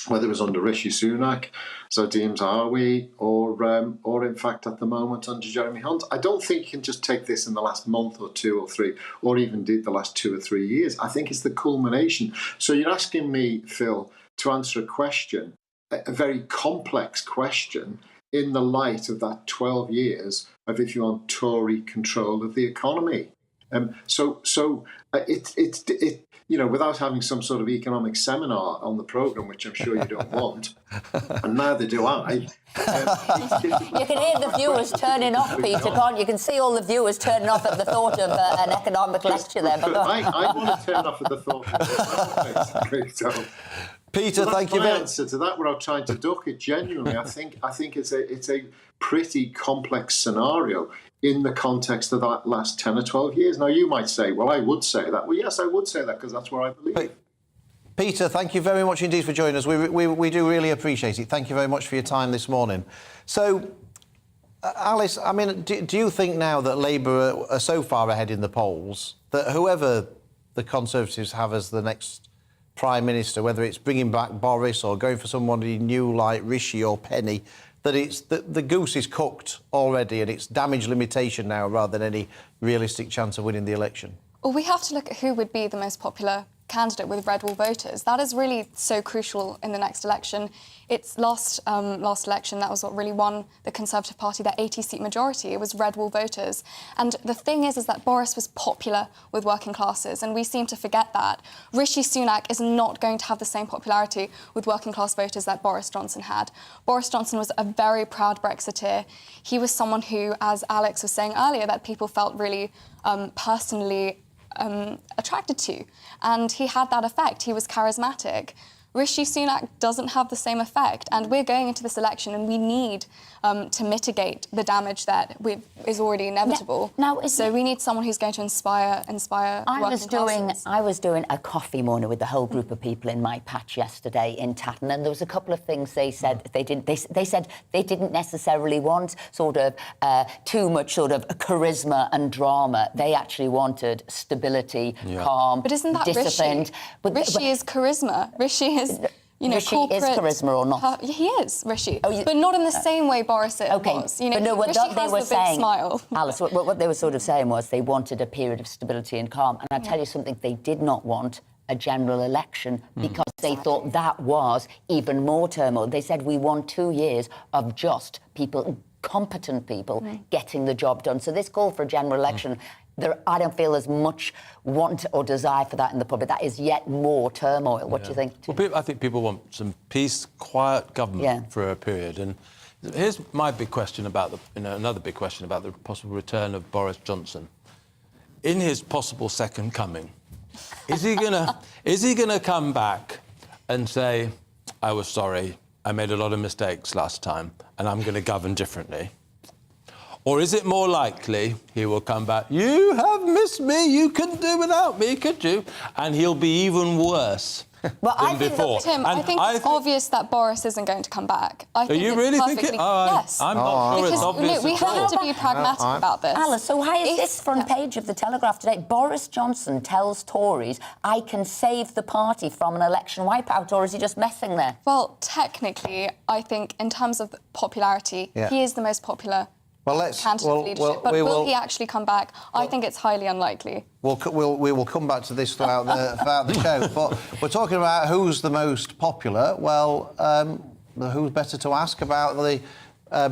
whether it was under Rishi Sunak, Zadim Zahawi, or in fact at the moment under Jeremy Hunt. I don't think you can just take this in the last month or 2 or 3, or even the last 2 or 3 years. I think it's the culmination. So you're asking me, Phil, to answer a question, a very complex question, in the light of that 12 years of, if you want, Tory control of the economy. You know, without having some sort of economic seminar on the programme, which I'm sure you don't want, and neither do I. You can hear the viewers turning off, Peter, can't you? You can see all the viewers turning off at the thought of an economic lecture there. But I want to turn off at the thought of it. So, Peter, thank you very very much. answer to that, without trying to duck it, genuinely, I think it's a pretty complex scenario in the context of that last 10 or 12 years. Now, you might say, well, I would say that. Well, yes, I would say that because that's what I believe. Peter, thank you very much indeed for joining us. We do really appreciate it. Thank you very much for your time this morning. So, Alice, I mean, do you think now that Labour are so far ahead in the polls that whoever the Conservatives have as the next Prime Minister, whether it's bringing back Boris or going for somebody new like Rishi or Penny, that the goose is cooked already and it's damage limitation now rather than any realistic chance of winning the election? Well, we have to look at who would be the most popular candidate with red wall voters. That is really so crucial in the next election. It's last election, that was what really won the Conservative Party their 80-seat majority. It was red wall voters. And the thing is that Boris was popular with working classes, and we seem to forget that. Rishi Sunak is not going to have the same popularity with working class voters that Boris Johnson had. Boris Johnson was a very proud Brexiteer. He was someone who, as Alex was saying earlier, that people felt really personally attracted to, and he had that effect. He was charismatic. Rishi Sunak doesn't have the same effect, and we're going into this election and we need to mitigate the damage that is already inevitable. So we need someone who's going to inspire I was doing a coffee morning with the whole group of people in my patch yesterday in Tatton, and there was a couple of things they said they said they didn't necessarily want sort of too much sort of charisma and drama. They actually wanted stability, calm, but isn't that disciplined. Rishi is charisma. Rishi is, you know, Rishi is charisma or not? He is, Rishi, but not in the same way Boris was. You know, but no, what Rishi they has were the saying, big smile. Alice, what they were sort of saying was they wanted a period of stability and calm. And I'll tell you something, they did not want a general election because they thought that was even more turmoil. They said we want 2 years of just people, competent people, getting the job done. So this call for a general election, I don't feel as much want or desire for that in the public. That is yet more turmoil. What do you think? Well, I think people want some peace, quiet government for a period. And here's my big question about another big question about the possible return of Boris Johnson. In his possible second coming, is he gonna come back and say, "I was sorry, I made a lot of mistakes last time, and I'm going to govern differently"? Or is it more likely he will come back, "You have missed me, you couldn't do without me, could you?" And he'll be even worse Well, than before. Tim, I think it's obvious that Boris isn't going to come back. I think you it's really think perfectly... it? Oh, yes. I'm not sure it's obvious We at all. have to be pragmatic about this. Alice, so why is this front page of the Telegraph today? Boris Johnson tells Tories, I can save the party from an election wipeout, or is he just messing there? Well, technically, I think in terms of popularity, he is the most popular candidate for leadership. But will he actually come back? I think it's highly unlikely. We will come back to this throughout the show. But we're talking about who's the most popular. Well, who's better to ask about the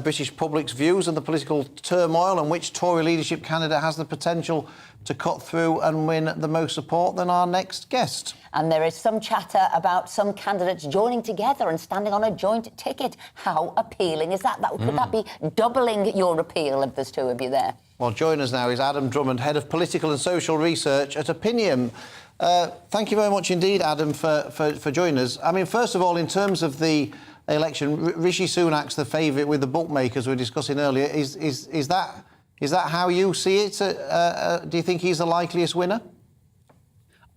British public's views on the political turmoil and which Tory leadership candidate has the potential to cut through and win the most support than our next guest. And there is some chatter about some candidates joining together and standing on a joint ticket. How appealing is that? Could that be doubling your appeal if there's two of you there? Well, join us now is Adam Drummond, Head of Political and Social Research at Opinium. Thank you very much indeed, Adam, for joining us. I mean, first of all, in terms of the election, Rishi Sunak's the favourite with the bookmakers we were discussing earlier. Is that how you see it? Do you think he's the likeliest winner?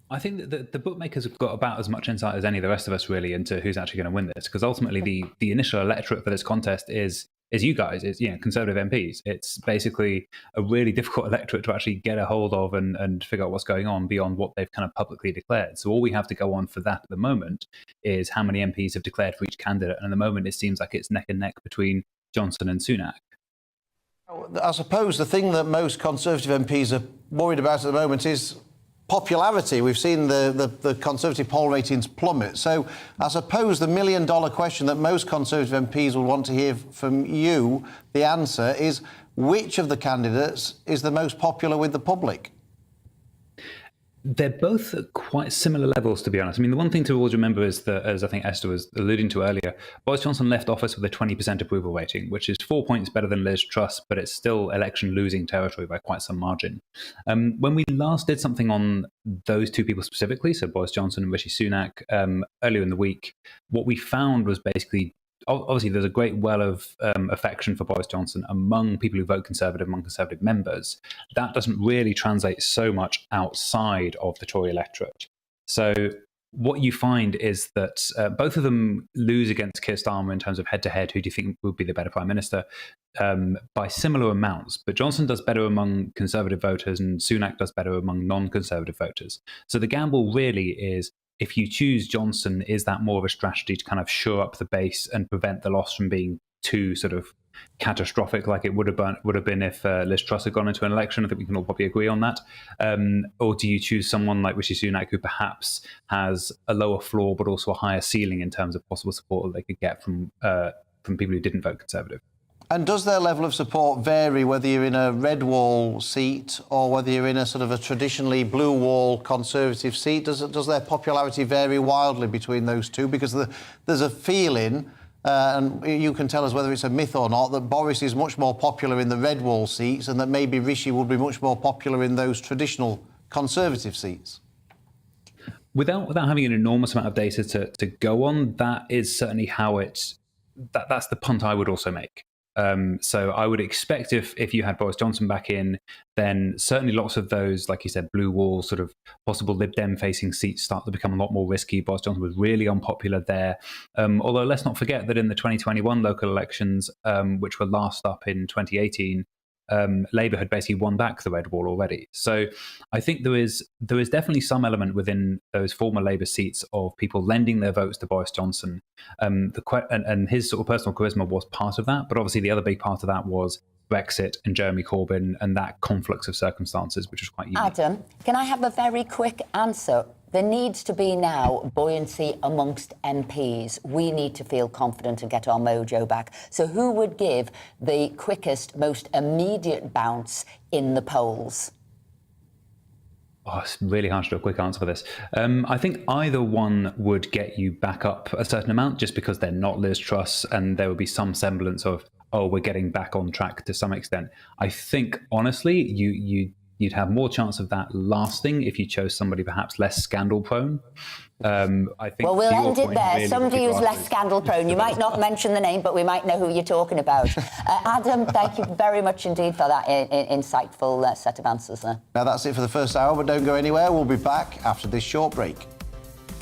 I think that the bookmakers have got about as much insight as any of the rest of us really into who's actually going to win this, because ultimately the initial electorate for this contest is you guys, is Conservative MPs. It's basically a really difficult electorate to actually get a hold of and figure out what's going on beyond what they've kind of publicly declared. So all we have to go on for that at the moment is how many MPs have declared for each candidate. And at the moment, it seems like it's neck and neck between Johnson and Sunak. I suppose the thing that most Conservative MPs are worried about at the moment is popularity. We've seen the Conservative poll ratings plummet. So I suppose the million-dollar question that most Conservative MPs will want to hear from you, the answer is, which of the candidates is the most popular with the public? They're both at quite similar levels, to be honest. I mean, the one thing to always remember is that, as I think Esther was alluding to earlier, Boris Johnson left office with a 20% approval rating, which is 4 points better than Liz Truss, but it's still election-losing territory by quite some margin. When we last did something on those two people specifically, so Boris Johnson and Rishi Sunak, earlier in the week, what we found was basically, obviously there's a great well of affection for Boris Johnson among people who vote Conservative, among Conservative members. That doesn't really translate so much outside of the Tory electorate. So what you find is that both of them lose against Keir Starmer in terms of head-to-head, who do you think would be the better Prime Minister, by similar amounts. But Johnson does better among Conservative voters and Sunak does better among non-Conservative voters. So the gamble really is, if you choose Johnson, is that more of a strategy to kind of shore up the base and prevent the loss from being too sort of catastrophic like it would have been if Liz Truss had gone into an election? I think we can all probably agree on that. Or do you choose someone like Rishi Sunak, who perhaps has a lower floor but also a higher ceiling in terms of possible support that they could get from people who didn't vote Conservative? And does their level of support vary whether you're in a red wall seat or whether you're in a sort of a traditionally blue wall Conservative seat? Does their popularity vary wildly between those two? Because there's a feeling, and you can tell us whether it's a myth or not, that Boris is much more popular in the red wall seats and that maybe Rishi would be much more popular in those traditional Conservative seats. Without having an enormous amount of data to go on, that is certainly how that's the punt I would also make. So I would expect if you had Boris Johnson back in, then certainly lots of those, like you said, blue wall sort of possible Lib Dem facing seats start to become a lot more risky. Boris Johnson was really unpopular there. Although let's not forget that in the 2021 local elections, which were last up in 2018, Labour had basically won back the red wall already. So I think there is definitely some element within those former Labour seats of people lending their votes to Boris Johnson. And his sort of personal charisma was part of that, but obviously the other big part of that was Brexit and Jeremy Corbyn and that conflux of circumstances, which was quite unique. Adam, can I have a very quick answer? There needs to be now buoyancy amongst MPs. We need to feel confident and get our mojo back. So who would give the quickest, most immediate bounce in the polls? Oh, it's really hard to do a quick answer for this. I think either one would get you back up a certain amount just because they're not Liz Truss and there would be some semblance of, oh, we're getting back on track to some extent. I think, honestly, you'd have more chance of that lasting if you chose somebody perhaps less scandal-prone. I think. Well, we'll end it there. Really Somebody who's less scandal-prone. You might not mention the name, but we might know who you're talking about. Adam, thank you very much indeed for that insightful set of answers there. Now, that's it for the first hour, but don't go anywhere. We'll be back after this short break.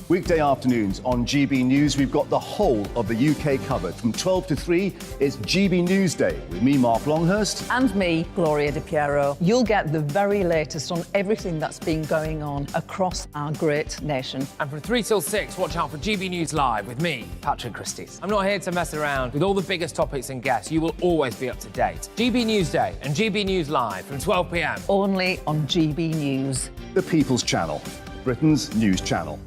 Weekday afternoons on GB News, we've got the whole of the UK covered. From 12 to 3, it's GB News Day with me, Mark Longhurst. And me, Gloria Di Piero. You'll get the very latest on everything that's been going on across our great nation. And from 3 till 6, watch out for GB News Live with me, Patrick Christopher. I'm not here to mess around. With all the biggest topics and guests, you will always be up to date. GB News Day and GB News Live from 12 p.m. Only on GB News. The People's Channel, Britain's news channel.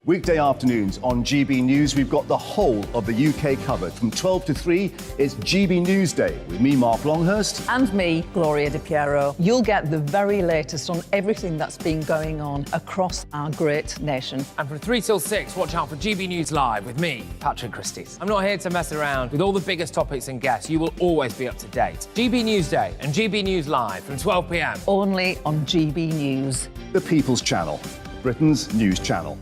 Weekday afternoons on GB News, we've got the whole of the UK covered. From 12 to 3, it's GB News Day with me, Mark Longhurst. And me, Gloria Di Piero. You'll get the very latest on everything that's been going on across our great nation. And from 3 till 6, watch out for GB News Live with me, Patrick Christopher. I'm not here to mess around. With all the biggest topics and guests, you will always be up to date. GB News Day and GB News Live from 12 p.m. Only on GB News. The People's Channel, Britain's news channel.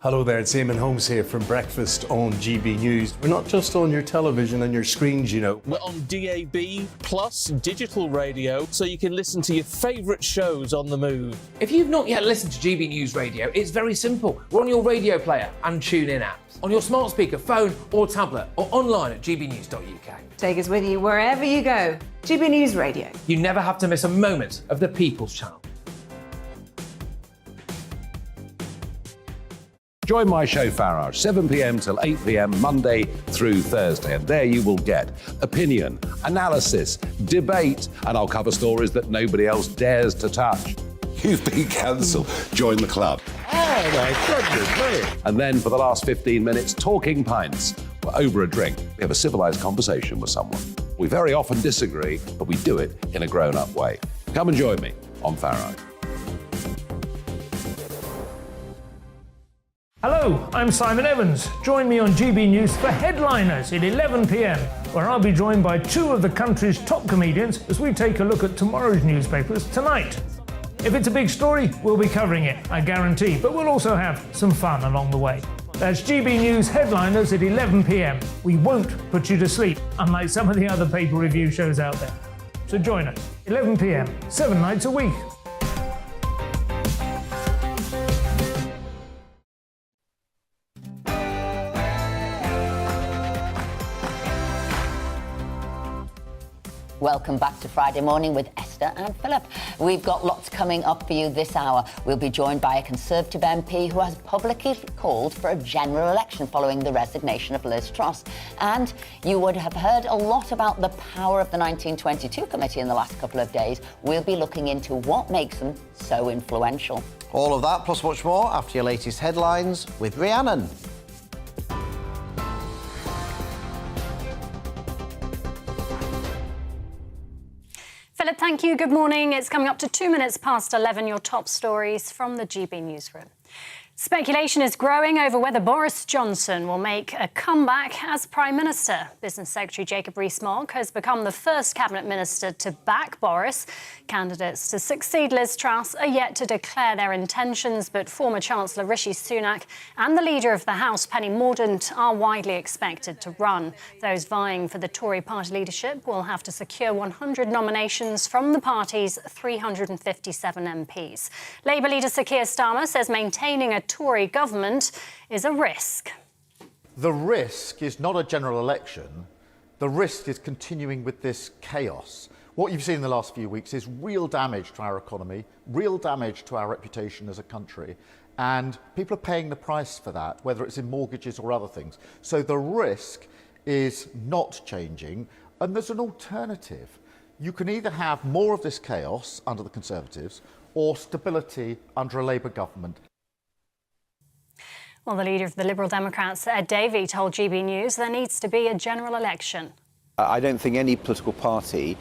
Hello there, it's Eamon Holmes here from Breakfast on GB News. We're not just on your television and your screens, you know. We're on DAB plus digital radio, so you can listen to your favourite shows on the move. If you've not yet listened to GB News Radio, it's very simple. We're on your radio player and TuneIn apps, on your smart speaker, phone or tablet, or online at gbnews.uk. Take us with you wherever you go. GB News Radio. You never have to miss a moment of the People's Channel. Join my show Farage, 7 p.m. till 8 p.m. Monday through Thursday. And there you will get opinion, analysis, debate, and I'll cover stories that nobody else dares to touch. You've been cancelled. Join the club. Oh my goodness, brilliant. And then for the last 15 minutes, talking pints. We're over a drink. We have a civilised conversation with someone. We very often disagree, but we do it in a grown-up way. Come and join me on Farage. Hello, I'm Simon Evans. Join me on GB News for Headliners at 11 p.m, where I'll be joined by two of the country's top comedians as we take a look at tomorrow's newspapers tonight. If it's a big story, we'll be covering it, I guarantee, but we'll also have some fun along the way. That's GB News Headliners at 11 p.m. We won't put you to sleep, unlike some of the other paper review shows out there. So join us, 11 p.m, 7 nights a week. Welcome back to Friday Morning with Esther and Philip. We've got lots coming up for you this hour. We'll be joined by a Conservative MP who has publicly called for a general election following the resignation of Liz Truss. And you would have heard a lot about the power of the 1922 committee in the last couple of days. We'll be looking into what makes them so influential. All of that plus much more after your latest headlines with Rhiannon. Philip, thank you. Good morning. It's coming up to 2 minutes past 11, your top stories from the GB newsroom. Speculation is growing over whether Boris Johnson will make a comeback as Prime Minister. Business Secretary Jacob Rees-Mogg has become the first Cabinet Minister to back Boris. Candidates to succeed Liz Truss are yet to declare their intentions, but former Chancellor Rishi Sunak and the Leader of the House, Penny Mordaunt, are widely expected to run. Those vying for the Tory party leadership will have to secure 100 nominations from the party's 357 MPs. Labour leader Sir Keir Starmer says maintaining a Tory government is a risk. The risk is not a general election. The risk is continuing with this chaos. What you've seen in the last few weeks is real damage to our economy, real damage to our reputation as a country, and people are paying the price for that, whether it's in mortgages or other things. So the risk is not changing, and there's an alternative. You can either have more of this chaos under the Conservatives or stability under a Labour government. Well, the leader of the Liberal Democrats, Ed Davey, told GB News there needs to be a general election. I don't think any political party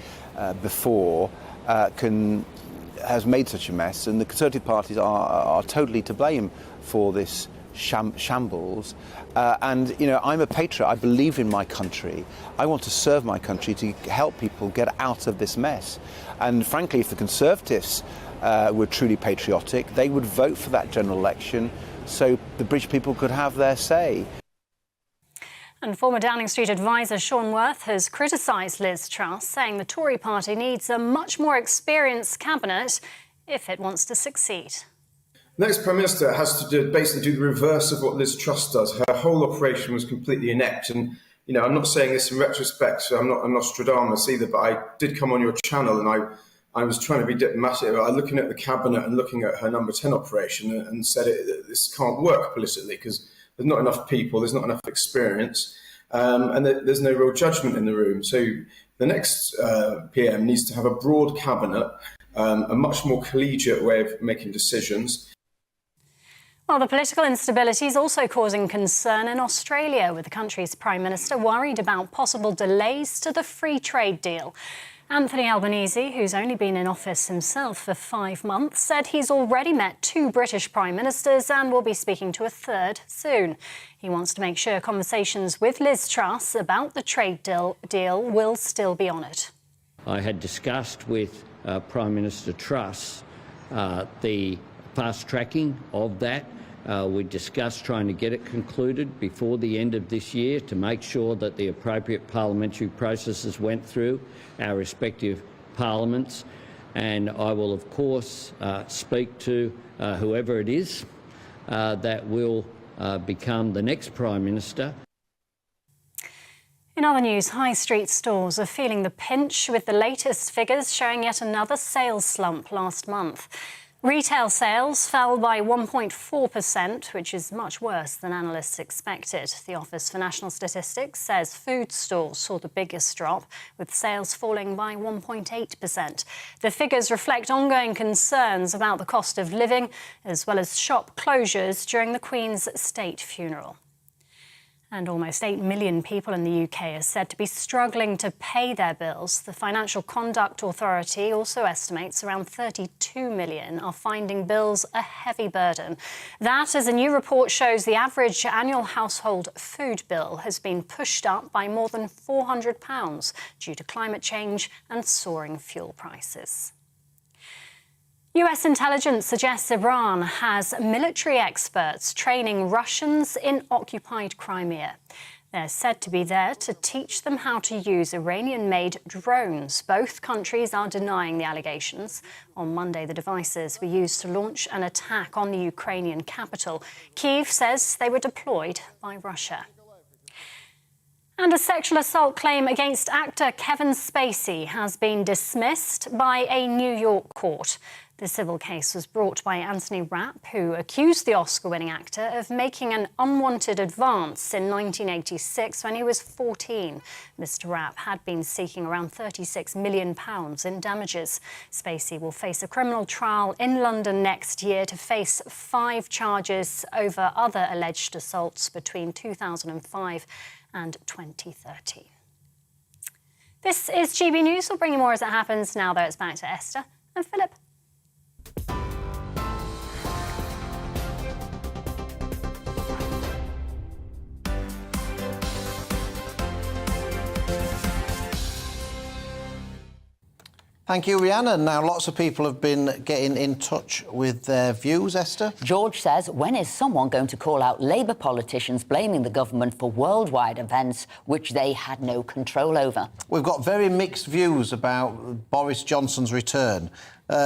before has made such a mess, and the Conservative parties are totally to blame for this shambles. And, you know, I'm a patriot. I believe in my country. I want to serve my country to help people get out of this mess. And frankly, if the Conservatives were truly patriotic, they would vote for that general election so the British people could have their say. And former Downing Street advisor Sean Worth has criticised Liz Truss, saying the Tory party needs a much more experienced cabinet if it wants to succeed. The next Prime Minister has to basically do the reverse of what Liz Truss does. Her whole operation was completely inept. And, I'm not saying this in retrospect, so I'm not Nostradamus either, but I did come on your channel and I was trying to be diplomatic about looking at the cabinet and looking at her number 10 operation and said this can't work politically because there's not enough people, there's not enough experience, and there's no real judgment in the room. So the next PM needs to have a broad cabinet, a much more collegiate way of making decisions. Well, the political instability is also causing concern in Australia, with the country's Prime Minister worried about possible delays to the free trade deal. Anthony Albanese, who's only been in office himself for 5 months, said he's already met 2 British Prime Ministers and will be speaking to a third soon. He wants to make sure conversations with Liz Truss about the trade deal will still be honoured. I had discussed with Prime Minister Truss the fast-tracking of that. We discussed trying to get it concluded before the end of this year to make sure that the appropriate parliamentary processes went through our respective parliaments. And I will, of course, speak to whoever it is that will become the next Prime Minister. In other news, high street stores are feeling the pinch, with the latest figures showing yet another sales slump last month. Retail sales fell by 1.4%, which is much worse than analysts expected. The Office for National Statistics says food stores saw the biggest drop, with sales falling by 1.8%. The figures reflect ongoing concerns about the cost of living, as well as shop closures during the Queen's state funeral. And almost 8 million people in the UK are said to be struggling to pay their bills. The Financial Conduct Authority also estimates around 32 million are finding bills a heavy burden. That, as a new report shows, the average annual household food bill has been pushed up by more than £400 due to climate change and soaring fuel prices. US intelligence suggests Iran has military experts training Russians in occupied Crimea. They're said to be there to teach them how to use Iranian-made drones. Both countries are denying the allegations. On Monday, the devices were used to launch an attack on the Ukrainian capital. Kyiv says they were deployed by Russia. And a sexual assault claim against actor Kevin Spacey has been dismissed by a New York court. The civil case was brought by Anthony Rapp, who accused the Oscar-winning actor of making an unwanted advance in 1986 when he was 14. Mr. Rapp had been seeking around £36 million in damages. Spacey will face a criminal trial in London next year to face 5 charges over other alleged assaults between 2005 and 2013. This is GB News. We'll bring you more as it happens. Now, though, it's back to Esther and Philip. Thank you, Rhiannon. Now, lots of people have been getting in touch with their views, Esther. George says, when is someone going to call out Labour politicians blaming the government for worldwide events which they had no control over? We've got very mixed views about Boris Johnson's return.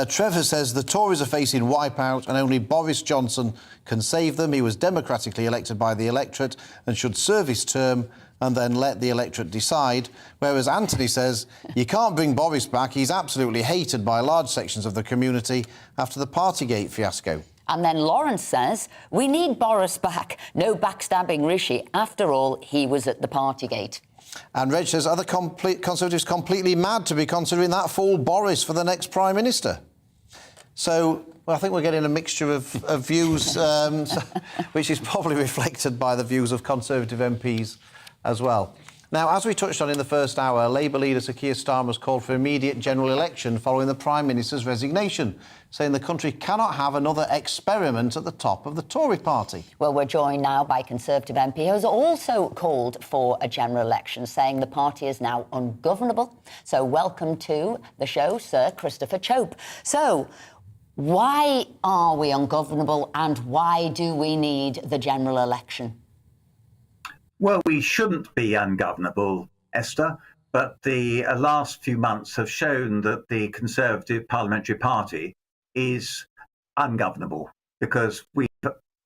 Trevor says the Tories are facing wipeout and only Boris Johnson can save them. He was democratically elected by the electorate and should serve his term and then let the electorate decide. Whereas Anthony says you can't bring Boris back. He's absolutely hated by large sections of the community after the Partygate fiasco. And then Lawrence says, we need Boris back. No backstabbing Rishi. After all, he was at the Partygate. And Reg says, are the Conservatives completely mad to be considering that fool Boris for the next Prime Minister? So, well, I think we're getting a mixture of views, which is probably reflected by the views of Conservative MPs as well. Now, as we touched on in the first hour, Labour leader Sir Keir Starmer has called for immediate general election following the Prime Minister's resignation, saying the country cannot have another experiment at the top of the Tory party. Well, we're joined now by Conservative MP who has also called for a general election, saying the party is now ungovernable. So welcome to the show, Sir Christopher Chope. So, why are we ungovernable and why do we need the general election? Well, we shouldn't be ungovernable, Esther, but the last few months have shown that the Conservative Parliamentary Party is ungovernable because we've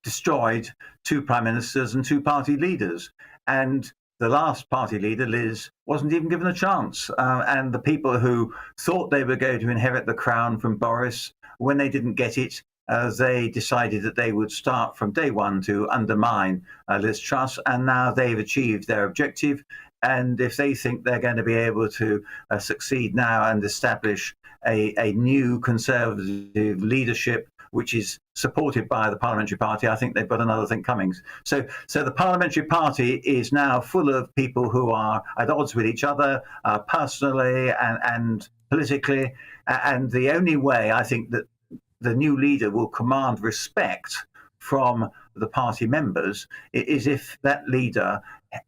destroyed 2 prime ministers and 2 party leaders. And the last party leader, Liz, wasn't even given a chance. And the people who thought they were going to inherit the crown from Boris, when they didn't get it, they decided that they would start from day one to undermine Liz Truss, and now they've achieved their objective. And if they think they're going to be able to succeed now and establish a new Conservative leadership, which is supported by the Parliamentary Party, I think they've got another thing coming. So the Parliamentary Party is now full of people who are at odds with each other, personally and politically. And the only way I think that the new leader will command respect from the party members is if that leader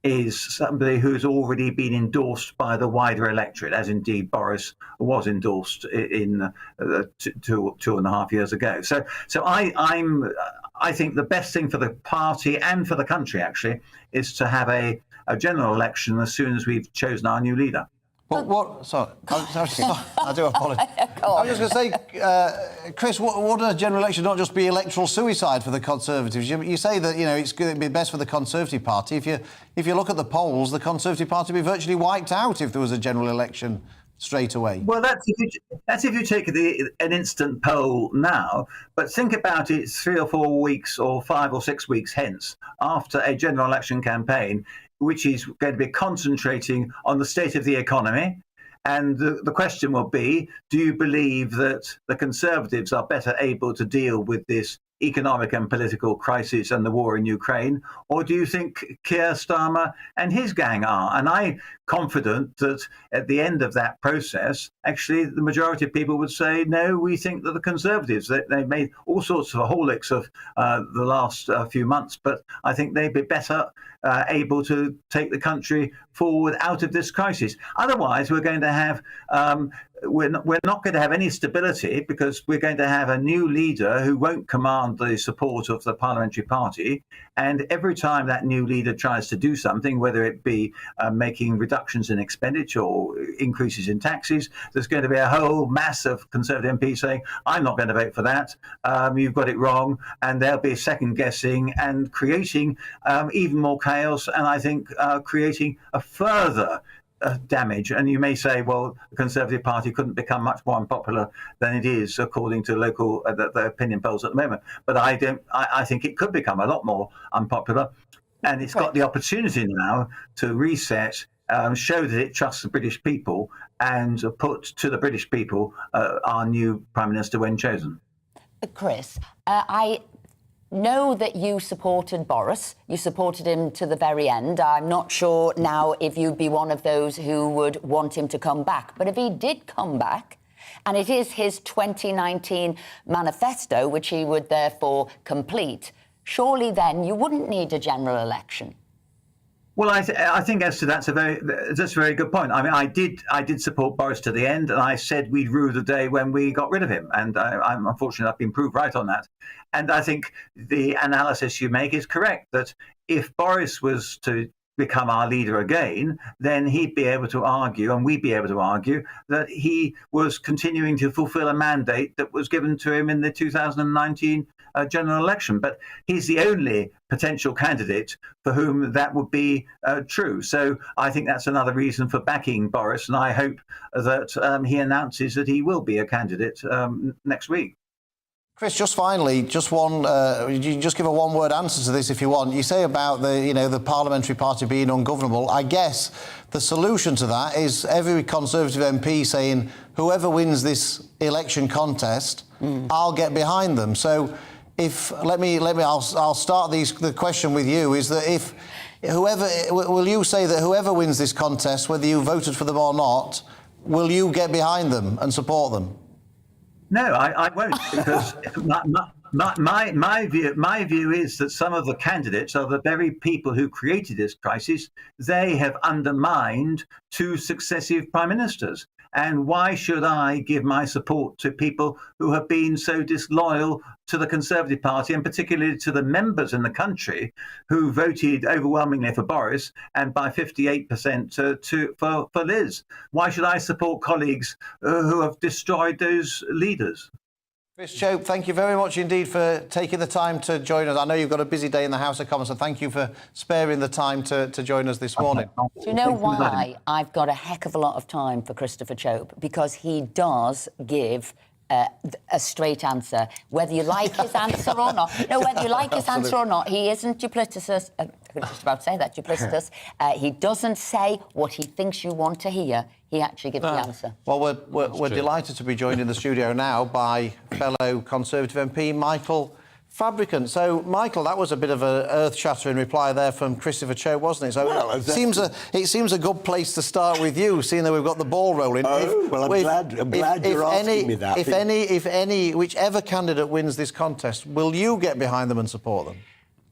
is somebody who's already been endorsed by the wider electorate, as indeed Boris was endorsed in 2.5 years ago. So I think the best thing for the party and for the country actually is to have a general election as soon as we've chosen our new leader. Sorry, I do apologise. I was just going to say, Chris, would a general election not just be electoral suicide for the Conservatives? You say that it's going to be best for the Conservative Party. If you look at the polls, the Conservative Party would be virtually wiped out if there was a general election straight away. Well, that's if you take an instant poll now, but think about it 3 or 4 weeks or 5 or 6 weeks hence, after a general election campaign, which is going to be concentrating on the state of the economy. And the question will be, do you believe that the Conservatives are better able to deal with this economic and political crisis and the war in Ukraine, or do you think Keir Starmer and his gang are? And I'm confident that at the end of that process, actually, the majority of people would say, no, we think that the Conservatives, they've made all sorts of holics of the last few months, but I think they'd be better able to take the country forward out of this crisis. Otherwise, we're going to have we're not going to have any stability, because we're going to have a new leader who won't command the support of the Parliamentary Party. And every time that new leader tries to do something, whether it be making reductions in expenditure or increases in taxes, there's going to be a whole mass of Conservative MPs saying, I'm not going to vote for that, you've got it wrong. And they'll be second guessing and creating even more chaos, and I think creating a further damage. And you may say, well, the Conservative Party couldn't become much more unpopular than it is, according to local the opinion polls at the moment. But I think it could become a lot more unpopular, and it's got the opportunity now to reset, show that it trusts the British people, and put to the British people our new Prime Minister when chosen. Chris, I know that you supported Boris. You supported him to the very end. I'm not sure now if you'd be one of those who would want him to come back. But if he did come back, and it is his 2019 manifesto, which he would therefore complete, surely then you wouldn't need a general election. Well, I think, Esther, that's a very good point. I mean, I did support Boris to the end, and I said we'd rue the day when we got rid of him. And I'm unfortunately I've been proved right on that. And I think the analysis you make is correct, that if Boris was to become our leader again, then he'd be able to argue, and we'd be able to argue, that he was continuing to fulfill a mandate that was given to him in the 2019 general election. But he's the only potential candidate for whom that would be true. So I think that's another reason for backing Boris, and I hope that he announces that he will be a candidate next week. Chris, just finally, just one. You can just give a one-word answer to this if you want. You say about the Parliamentary Party being ungovernable. I guess the solution to that is every Conservative MP saying, "Whoever wins this election contest, I'll get behind them." So, I'll start the question with you. Is that will you say that whoever wins this contest, whether you voted for them or not, will you get behind them and support them? No, I won't, because my view is that some of the candidates are the very people who created this crisis. They have undermined 2 successive prime ministers. And why should I give my support to people who have been so disloyal to the Conservative Party, and particularly to the members in the country who voted overwhelmingly for Boris and by 58% for Liz? Why should I support colleagues who have destroyed those leaders? Chris Chope, thank you very much indeed for taking the time to join us. I know you've got a busy day in the House of Commons, so thank you for sparing the time to join us this morning. Do you know why I've got a heck of a lot of time for Christopher Chope? Because he does give a straight answer, whether you like his answer or not. No, whether you like his answer or not, he isn't duplicitous. I was just about to say that, duplicitous. He doesn't say what he thinks you want to hear. He actually gives the answer. Well, we're delighted to be joined in the studio now by fellow Conservative MP Michael Fabricant. So, Michael, that was a bit of an earth-shattering reply there from Christopher Chope, wasn't it? So, well, it seems a good place to start with you, seeing that we've got the ball rolling. I'm glad you're asking me that. If whichever candidate wins this contest, will you get behind them and support them?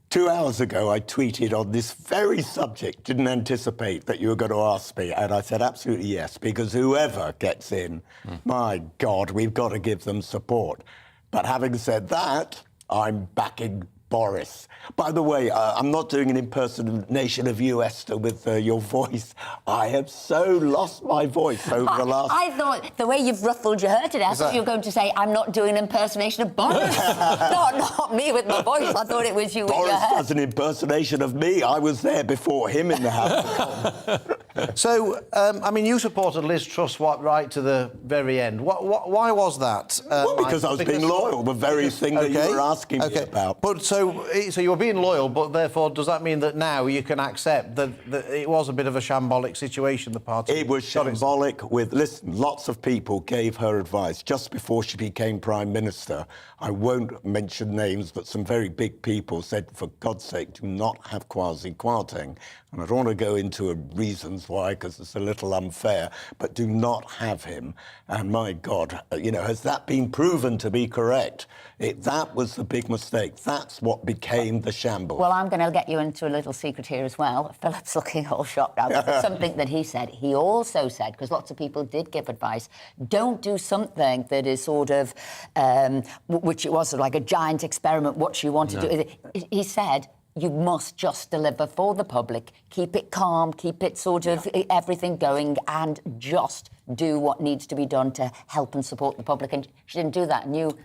2 hours ago, I tweeted on this very subject, didn't anticipate that you were going to ask me, and I said absolutely yes, because whoever gets in, my God, we've got to give them support. But having said that, I'm backing Boris. By the way, I'm not doing an impersonation of you, Esther, with your voice. I have so lost my voice over the last... I thought the way you've ruffled your hair today, I thought you were going to say, I'm not doing an impersonation of Boris. not me with my voice. I thought it was you with your hair. Boris does an impersonation of me. I was there before him in the House. So, I mean, you supported Liz Truss right to the very end. Why was that? Well, because I was being loyal, the very thing that you were asking me about. But so you were being loyal, but therefore, does that mean that now you can accept that it was a bit of a shambolic situation, the party? It was shambolic listen, lots of people gave her advice just before she became Prime Minister. I won't mention names, but some very big people said, for God's sake, do not have Kwasi Kwarteng. And I don't want to go into reasons why, because it's a little unfair, but do not have him. And my God, has that been proven to be correct? That was the big mistake. That's what became the shambles. Well, I'm going to get you into a little secret here as well. Philip's looking all shocked now. But something that he said. He also said, because lots of people did give advice, don't do something that is sort of, which it was sort of like a giant experiment, what you want to do. He said, you must just deliver for the public, keep it calm, keep it sort of everything going, and just do what needs to be done to help and support the public. And she didn't do that, and you...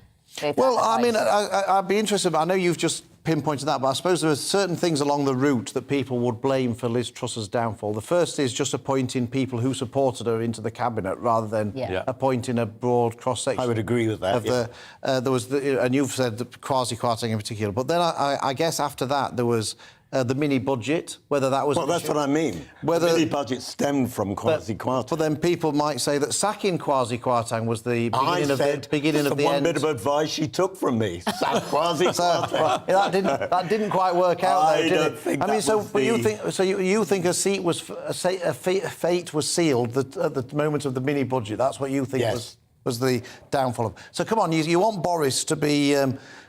Well, I mean, I'd be interested, I know you've just pinpointed that, but I suppose there are certain things along the route that people would blame for Liz Truss's downfall. The first is just appointing people who supported her into the cabinet rather than appointing a broad cross-section. I would agree with that. There was, and you've said Kwasi Kwarteng in particular, but then I guess after that there was the mini-budget, whether that was... Well, that's what I mean. The mini-budget stemmed from Kwasi Kwarteng. But then people might say that sacking Kwasi Kwarteng was the beginning of the end. One bit of advice she took from me. Sack Kwasi Kwarteng. That didn't quite work out, though, did it? I don't think you think a seat was... a fate was sealed at the moment of the mini-budget. That's what you think was the downfall of... So, come on, you want Boris to be...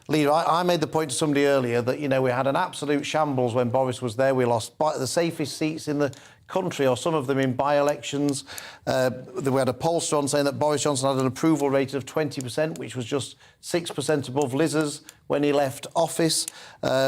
leader. I made the point to somebody earlier that, we had an absolute shambles when Boris was there. We lost the safest seats in the country, or some of them in by-elections. We had a pollster on saying that Boris Johnson had an approval rate of 20%, which was just 6% above Liz's when he left office.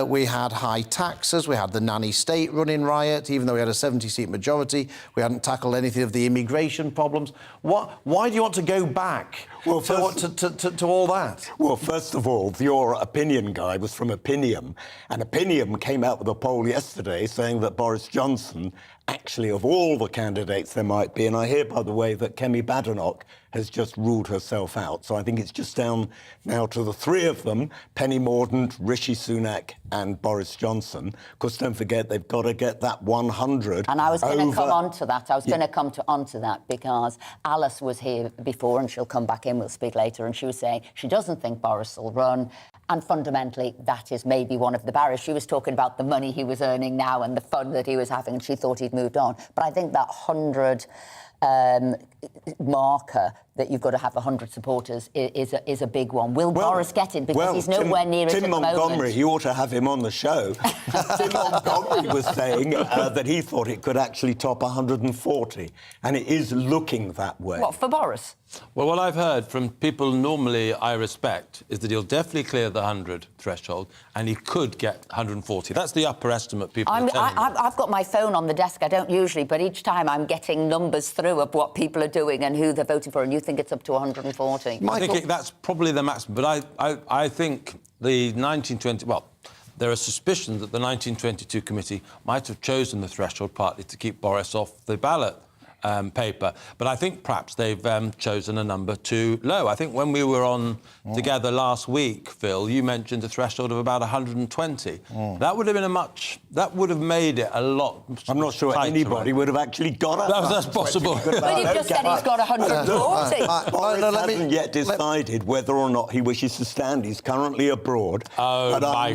We had high taxes. We had the nanny state running riot, even though we had a 70-seat majority. We hadn't tackled anything of the immigration problems. Why do you want to go back to all that? Well, first of all, your opinion guy was from Opinium, and Opinium came out with a poll yesterday saying that Boris Johnson, actually, of all the candidates there might be, and I hear, by the way, that Kemi Badenoch has just ruled herself out. So I think it's just down now to the three of them, Penny Mordaunt, Rishi Sunak and Boris Johnson. Of course, don't forget, they've got to get that 100 And I was going to come on to that. I was going to come on to that because Alice was here before, and she'll come back in, we'll speak later, and she was saying she doesn't think Boris will run. And fundamentally, that is maybe one of the barriers. She was talking about the money he was earning now and the fun that he was having, and she thought he'd moved on. But I think that 100 marker that you've got to have 100 supporters is a big one. Will Boris get it? Because he's nowhere near it at the moment. Tim Montgomery, you ought to have him on the show. Tim Montgomery was saying that he thought it could actually top 140, and it is looking that way. What, for Boris? Well, what I've heard from people normally I respect is that he'll definitely clear the 100 threshold and he could get 140. That's the upper estimate people are telling me. I've got my phone on the desk. I don't usually, but each time I'm getting numbers through of what people are doing and who they're voting for, and you think it's up to 140. I think that's probably the maximum, but I think the 1920... Well, there are suspicions that the 1922 committee might have chosen the threshold partly to keep Boris off the ballot paper. But I think perhaps they've chosen a number too low. I think when we were on together last week, Phil, you mentioned a threshold of about 120. That would have been that would have made it a lot... I'm not sure anybody would have actually got it. That's possible. But he just said he's got 140. Boris hasn't yet decided whether or not he wishes to stand. He's currently abroad. Oh, but Michael, I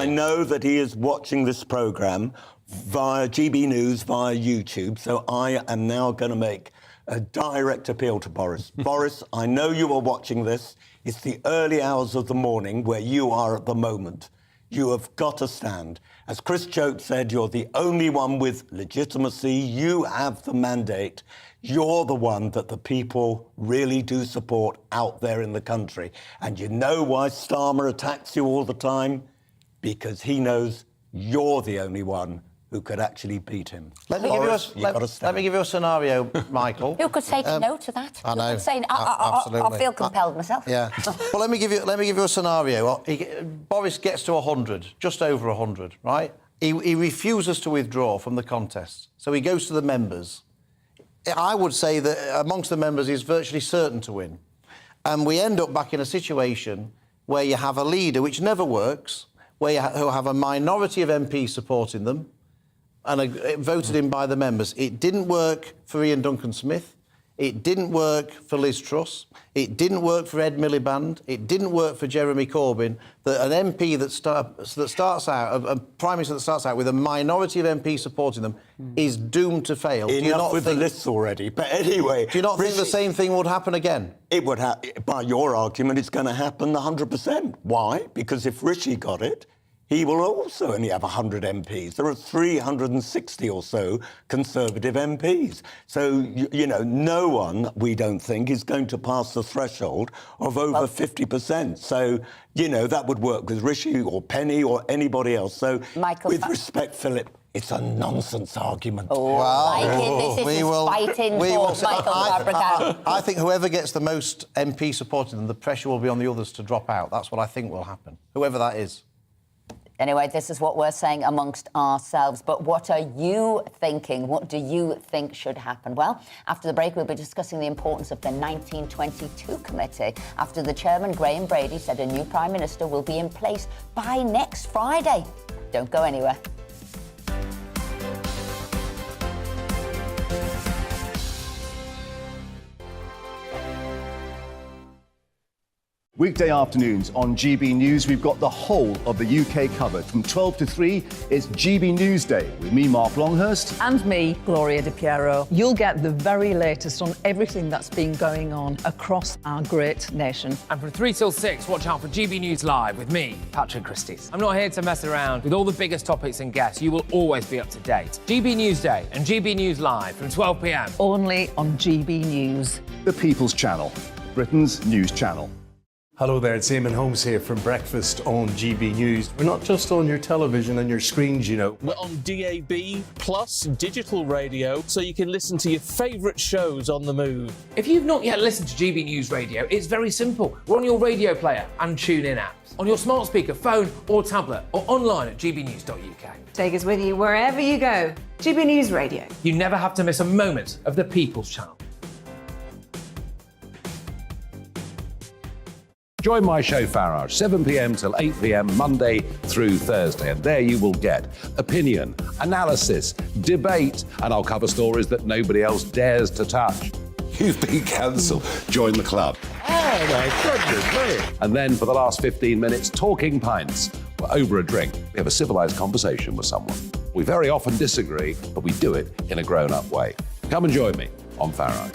know that he is watching this programme via GB News, via YouTube, so I am now going to make a direct appeal to Boris. Boris, I know you are watching this. It's the early hours of the morning where you are at the moment. You have got to stand. As Chris Chope said, you're the only one with legitimacy. You have the mandate. You're the one that the people really do support out there in the country. And you know why Starmer attacks you all the time? Because he knows you're the only one who could actually beat him. Let me give you a scenario, Michael. Who could say no to that? I know. I feel compelled myself. Yeah. Well, let me give you a scenario. Boris gets to 100, just over 100, right? He refuses to withdraw from the contest, so he goes to the members. I would say that amongst the members he's virtually certain to win, and we end up back in a situation where you have a leader which never works, where who have a minority of MPs supporting them and voted in by the members. It didn't work for Ian Duncan-Smith. It didn't work for Liz Truss. It didn't work for Ed Miliband. It didn't work for Jeremy Corbyn. That an MP that starts out, a Prime Minister that starts out with a minority of MPs supporting them is doomed to fail. Enough with the lists already. But anyway... Do you not think the same thing would happen again? It would happen. By your argument, it's going to happen 100%. Why? Because if Rishi got it, he will also only have 100 MPs. There are 360 or so Conservative MPs. So, you know, no one, we don't think, is going to pass the threshold of over 50%. So, you know, that would work with Rishi or Penny or anybody else. So, with respect, Philip, it's a nonsense argument. I think whoever gets the most MP supporting them, the pressure will be on the others to drop out. That's what I think will happen, whoever that is. Anyway, this is what we're saying amongst ourselves. But what are you thinking? What do you think should happen? Well, after the break, we'll be discussing the importance of the 1922 committee after the chairman, Graham Brady, said a new Prime Minister will be in place by next Friday. Don't go anywhere. Weekday afternoons on GB News, we've got the whole of the UK covered. From 12 to 3, it's GB News Day with me, Mark Longhurst. And me, Gloria Di Piero. You'll get the very latest on everything that's been going on across our great nation. And from 3 till 6, watch out for GB News Live with me, Patrick Christopher. I'm not here to mess around. With all the biggest topics and guests, you will always be up to date. GB News Day and GB News Live from 12 p.m. Only on GB News. The People's Channel, Britain's news channel. Hello there, it's Eamon Holmes here from Breakfast on GB News. We're not just on your television and your screens, you know. We're on DAB plus digital radio, so you can listen to your favourite shows on the move. If you've not yet listened to GB News Radio, it's very simple. We're on your radio player and TuneIn apps, on your smart speaker, phone or tablet, or online at gbnews.uk. Take us with you wherever you go. GB News Radio. You never have to miss a moment of the People's Channel. Join my show Farage, 7 p.m. till 8 p.m. Monday through Thursday. And there you will get opinion, analysis, debate, and I'll cover stories that nobody else dares to touch. You've been cancelled. Join the club. Oh, my goodness me. And then for the last 15 minutes, talking pints. We're over a drink. We have a civilised conversation with someone. We very often disagree, but we do it in a grown-up way. Come and join me on Farage.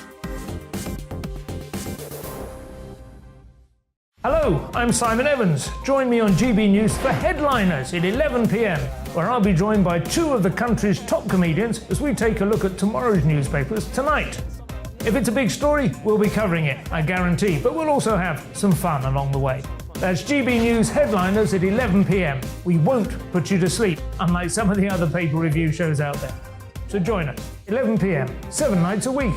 Hello, I'm Simon Evans. Join me on GB News for Headliners at 11 p.m, where I'll be joined by two of the country's top comedians as we take a look at tomorrow's newspapers tonight. If it's a big story, we'll be covering it, I guarantee, but we'll also have some fun along the way. That's GB News Headliners at 11 p.m. We won't put you to sleep, unlike some of the other paper review shows out there. So join us, 11 p.m, 7 nights a week.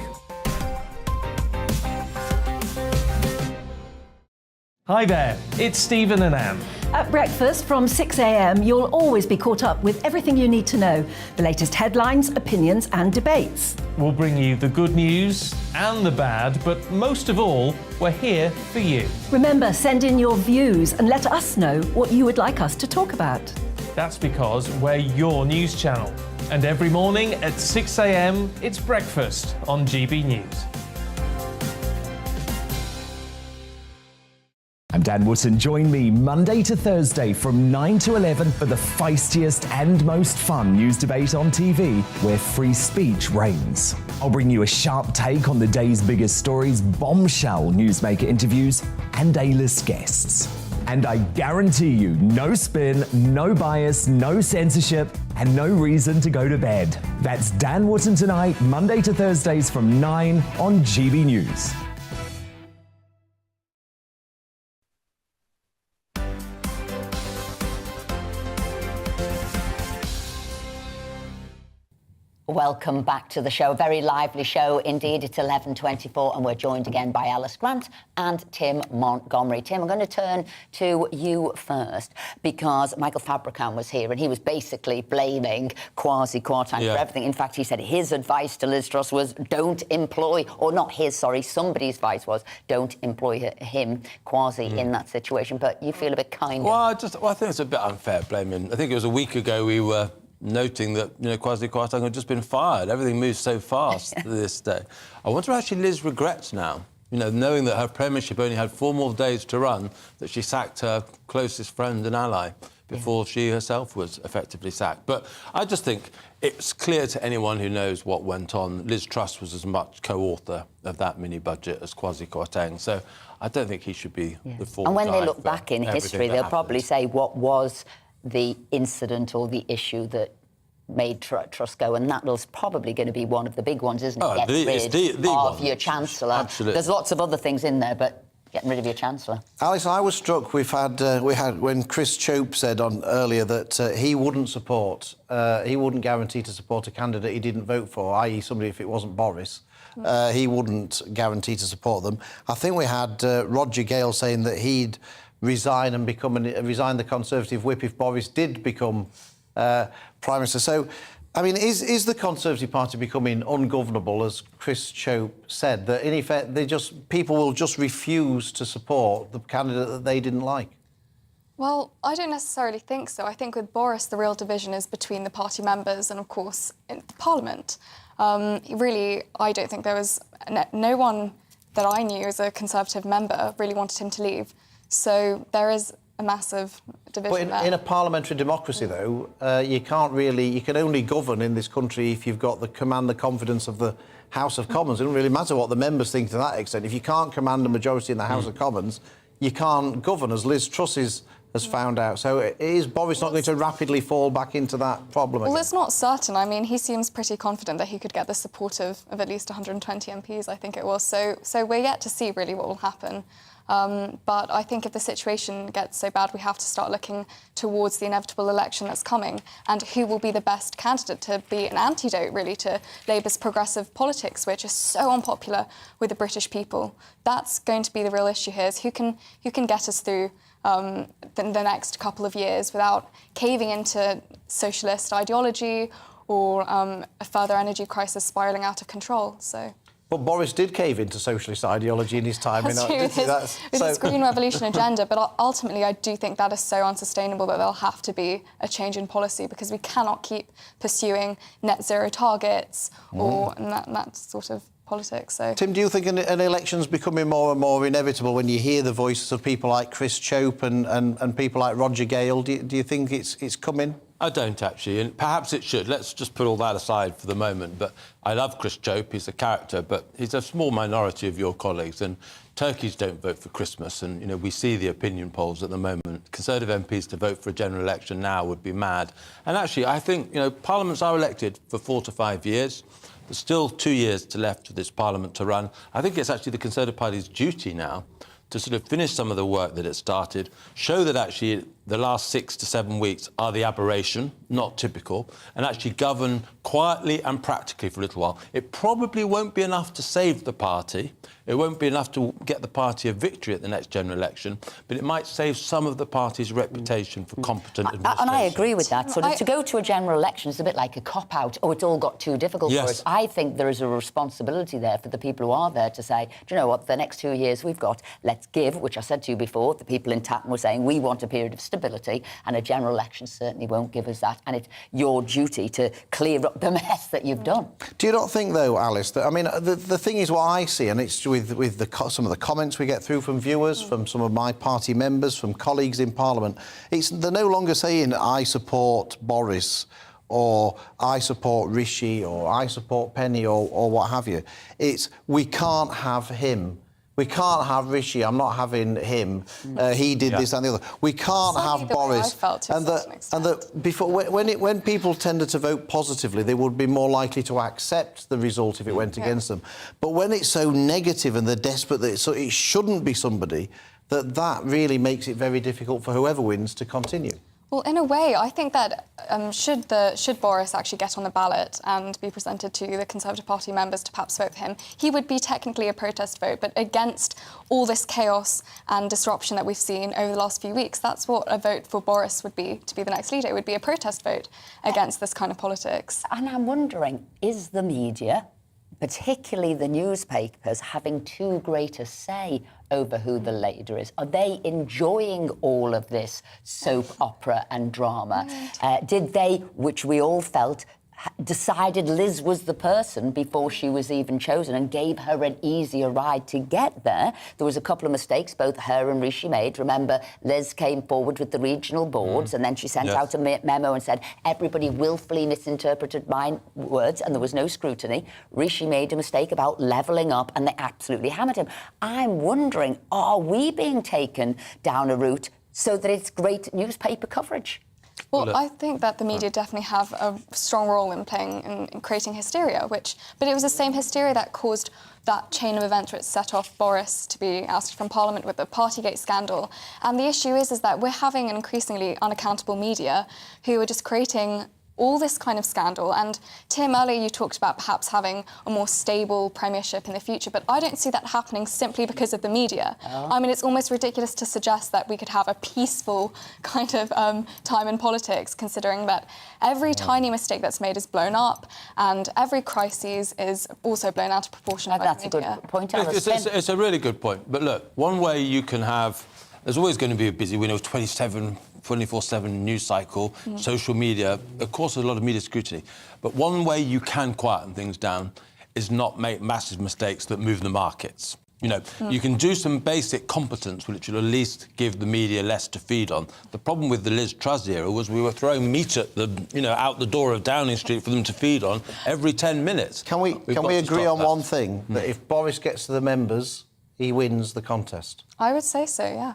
Hi there, it's Stephen and Anne. At breakfast from 6 a.m, you'll always be caught up with everything you need to know, the latest headlines, opinions and debates. We'll bring you the good news and the bad, but most of all, we're here for you. Remember, send in your views and let us know what you would like us to talk about. That's because we're your news channel. And every morning at 6 a.m, it's breakfast on GB News. I'm Dan Wootton. Join me Monday to Thursday from 9 to 11 for the feistiest and most fun news debate on TV, where free speech reigns. I'll bring you a sharp take on the day's biggest stories, bombshell newsmaker interviews, and A-list guests. And I guarantee you, no spin, no bias, no censorship, and no reason to go to bed. That's Dan Wootton Tonight, Monday to Thursdays from 9 on GB News. Welcome back to the show. A very lively show indeed. It's 11:24 and we're joined again by Alice Grant and Tim Montgomery. Tim, I'm going to turn to you first because Michael Fabricant was here and he was basically blaming Kwasi Kwarteng for everything. In fact, he said his advice to Liz Truss was don't employ, or not his, sorry, somebody's advice was don't employ him, Kwasi, in that situation. But you feel a bit kind of... Well, I think it's a bit unfair blaming. I think it was a week ago we were noting that, Kwasi Kwarteng had just been fired. Everything moves so fast this day. I wonder how actually Liz regrets now, knowing that her premiership only had 4 more days to run, that she sacked her closest friend and ally before she herself was effectively sacked. But I just think it's clear to anyone who knows what went on, Liz Truss was as much co-author of that mini-budget as Kwasi Kwarteng. So I don't think he should be the fall And when guy they look back in history, they'll probably say what was the incident or the issue that made Truss go, and that was probably going to be one of the big ones, isn't it? Get rid of your Chancellor. Absolutely. There's lots of other things in there, but getting rid of your Chancellor. Alice, I was struck. We had when Chris Chope said on earlier that he wouldn't guarantee to support a candidate he didn't vote for, i.e. somebody if it wasn't Boris. He wouldn't guarantee to support them. I think we had Roger Gale saying that he'd resign and resign the Conservative whip if Boris did become Prime Minister. So, I mean, is the Conservative Party becoming ungovernable, as Chris Chope said, that in effect people will just refuse to support the candidate that they didn't like? Well, I don't necessarily think so. I think with Boris, the real division is between the party members and, of course, in Parliament. Really, I don't think there was... No one that I knew as a Conservative member really wanted him to leave. So there is a massive division there. In a parliamentary democracy, though, you can only govern in this country if you've got the confidence of the House of Commons. It doesn't really matter what the members think to that extent. If you can't command a majority in the House of Commons, you can't govern, as Liz Truss has found out. So is Boris not going to rapidly fall back into that problem again? Well, it's not certain. I mean, he seems pretty confident that he could get the support of at least 120 MPs, I think it was. So we're yet to see really what will happen. But I think if the situation gets so bad, we have to start looking towards the inevitable election that's coming and who will be the best candidate to be an antidote, really, to Labour's progressive politics, which is so unpopular with the British people. That's going to be the real issue here, is who can get us through the next couple of years without caving into socialist ideology or a further energy crisis spiralling out of control. But Boris did cave into socialist ideology in his time. That's true, with his Green Revolution agenda, but ultimately I do think that is so unsustainable that there'll have to be a change in policy because we cannot keep pursuing net zero targets or that sort of politics. So, Tim, do you think an election's becoming more and more inevitable when you hear the voices of people like Chris Chope and people like Roger Gale? Do you think it's coming? I don't, actually, and perhaps it should. Let's just put all that aside for the moment. But I love Chris Chope. He's a character, but he's a small minority of your colleagues. And, turkeys don't vote for Christmas, and, you know, we see the opinion polls at the moment. Conservative MPs to vote for a general election now would be mad. And actually, I think, you know, parliaments are elected for 4 to 5 years. There's still 2 years left for this parliament to run. I think it's actually the Conservative Party's duty now to sort of finish some of the work that it started, show that actually the last 6 to 7 weeks are the aberration, not typical, and actually govern quietly and practically for a little while. It probably won't be enough to save the party. It won't be enough to get the party a victory at the next general election, but it might save some of the party's reputation for competent administration. And I agree with that. Sort of to go to a general election is a bit like a cop-out. Oh, it's all got too difficult for us. I think there is a responsibility there for the people who are there to say, do you know what, the next 2 years we've got, let's give, which I said to you before, the people in Tatton were saying, we want a period of stability, and a general election certainly won't give us that, and it's your duty to clear up the mess that you've done. Do you not think, though, Alice, that, I mean, the thing is what I see, and it's with some of the comments we get through from viewers, from some of my party members, from colleagues in Parliament, they're no longer saying, I support Boris, or I support Rishi, or I support Penny, or what have you. It's, we can't have him. We can't have Rishi. I'm not having him. He did this and the other. We can't have Boris. Before, when people tended to vote positively, they would be more likely to accept the result if it went against them. But when it's so negative and they're desperate that it shouldn't be somebody, that really makes it very difficult for whoever wins to continue. Well, in a way, I think that should Boris actually get on the ballot and be presented to the Conservative Party members to perhaps vote for him, he would be technically a protest vote, but against all this chaos and disruption that we've seen over the last few weeks, that's what a vote for Boris would be, to be the next leader. It would be a protest vote against this kind of politics. And I'm wondering, is the media, particularly the newspapers, having too great a say over who the leader is? Are they enjoying all of this soap opera and drama? Did they, which we all felt, decided Liz was the person before she was even chosen and gave her an easier ride to get there? There was a couple of mistakes both her and Rishi made. Remember, Liz came forward with the regional boards and then she sent out a memo and said, everybody willfully misinterpreted my words and there was no scrutiny. Rishi made a mistake about levelling up and they absolutely hammered him. I'm wondering, are we being taken down a route so that it's great newspaper coverage? Well, I think that the media definitely have a strong role in playing in creating hysteria, but it was the same hysteria that caused that chain of events which set off Boris to be ousted from Parliament with the Partygate scandal. And the issue is that we're having an increasingly unaccountable media who are just creating all this kind of scandal. And Tim, earlier you talked about perhaps having a more stable premiership in the future, but I don't see that happening simply because of the media. I mean, it's almost ridiculous to suggest that we could have a peaceful kind of time in politics, considering that every tiny mistake that's made is blown up and every crisis is also blown out of proportion by the media. That's a good point, Alice. It's a really good point. But look, one way you can have... There's always going to be a busy, we know, 24/7 news cycle, social media. Of course, there's a lot of media scrutiny. But one way you can quieten things down is not make massive mistakes that move the markets. You know, you can do some basic competence, which will at least give the media less to feed on. The problem with the Liz Truss era was we were throwing meat at the, out the door of Downing Street for them to feed on every 10 minutes. Can we agree on one thing, that if Boris gets to the members, he wins the contest? I would say so, yeah.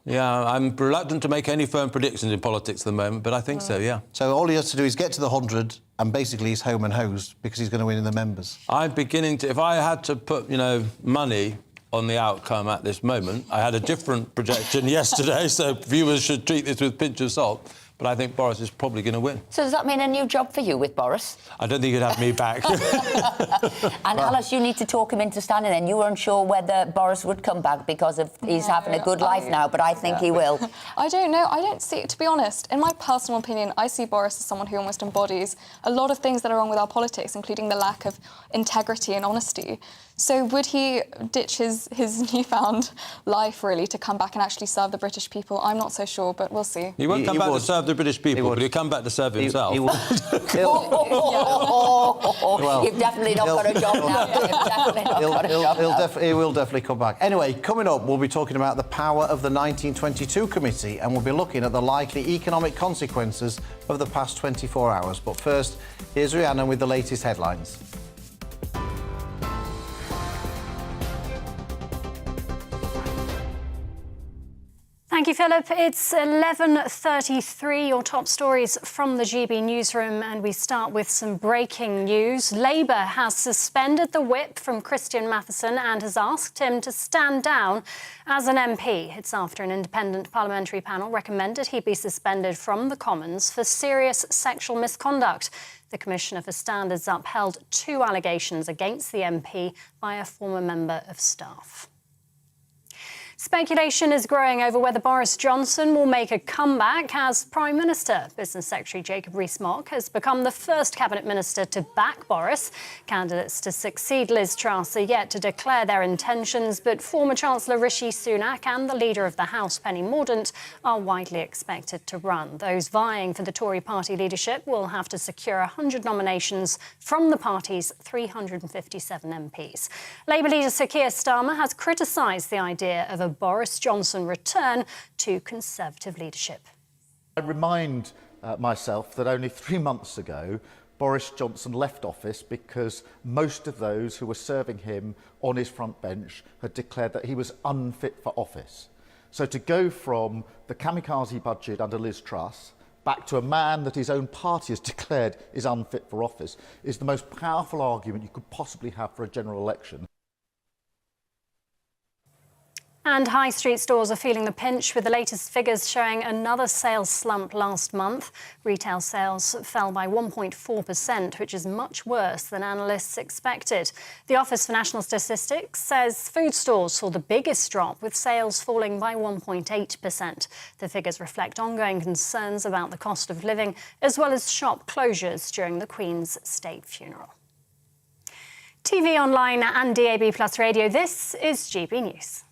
Yeah, I'm reluctant to make any firm predictions in politics at the moment, but I think so, yeah. So all he has to do is get to the 100 and basically he's home and hosed because he's going to win in the members. I'm beginning to... If I had to put, money on the outcome at this moment, I had a different projection yesterday, so viewers should treat this with a pinch of salt. But I think Boris is probably going to win. So does that mean a new job for you with Boris? I don't think he'd have me back. And Alice, you need to talk him into standing in. You were unsure whether Boris would come back because he's having a good life now, but I think he will. I don't know. I don't see... To be honest, in my personal opinion, I see Boris as someone who almost embodies a lot of things that are wrong with our politics, including the lack of integrity and honesty. So would he ditch his newfound life, really, to come back and actually serve the British people? I'm not so sure, but we'll see. He won't come back to serve the British people, but he'll come back to serve himself. You've definitely not got a job now. He will definitely come back. Anyway, coming up, we'll be talking about the power of the 1922 committee and we'll be looking at the likely economic consequences of the past 24 hours. But first, here's Rhiannon with the latest headlines. Philip, it's 11:33. Your top stories from the GB newsroom, and we start with some breaking news. Labour has suspended the whip from Christian Matheson and has asked him to stand down as an MP. It's after an independent parliamentary panel recommended he be suspended from the Commons for serious sexual misconduct. The Commissioner for Standards upheld 2 allegations against the MP by a former member of staff. Speculation is growing over whether Boris Johnson will make a comeback as Prime Minister. Business Secretary Jacob Rees-Mogg has become the first Cabinet Minister to back Boris. Candidates to succeed Liz Truss are yet to declare their intentions, but former Chancellor Rishi Sunak and the Leader of the House, Penny Mordaunt, are widely expected to run. Those vying for the Tory party leadership will have to secure 100 nominations from the party's 357 MPs. Labour leader Sir Keir Starmer has criticised the idea of a Boris Johnson return to Conservative leadership. I remind myself that only 3 months ago, Boris Johnson left office because most of those who were serving him on his front bench had declared that he was unfit for office. So to go from the kamikaze budget under Liz Truss back to a man that his own party has declared is unfit for office is the most powerful argument you could possibly have for a general election. And high street stores are feeling the pinch, with the latest figures showing another sales slump last month. Retail sales fell by 1.4%, which is much worse than analysts expected. The Office for National Statistics says food stores saw the biggest drop, with sales falling by 1.8%. The figures reflect ongoing concerns about the cost of living, as well as shop closures during the Queen's state funeral. TV online and DAB+ radio, this is GB News.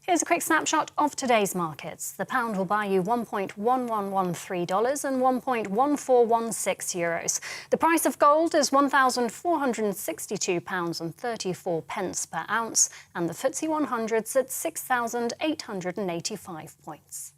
Here's a quick snapshot of today's markets. The pound will buy you $1.1113 and €1.1416. The price of gold is £1,462.34 per ounce, and the FTSE 100's at 6,885 points.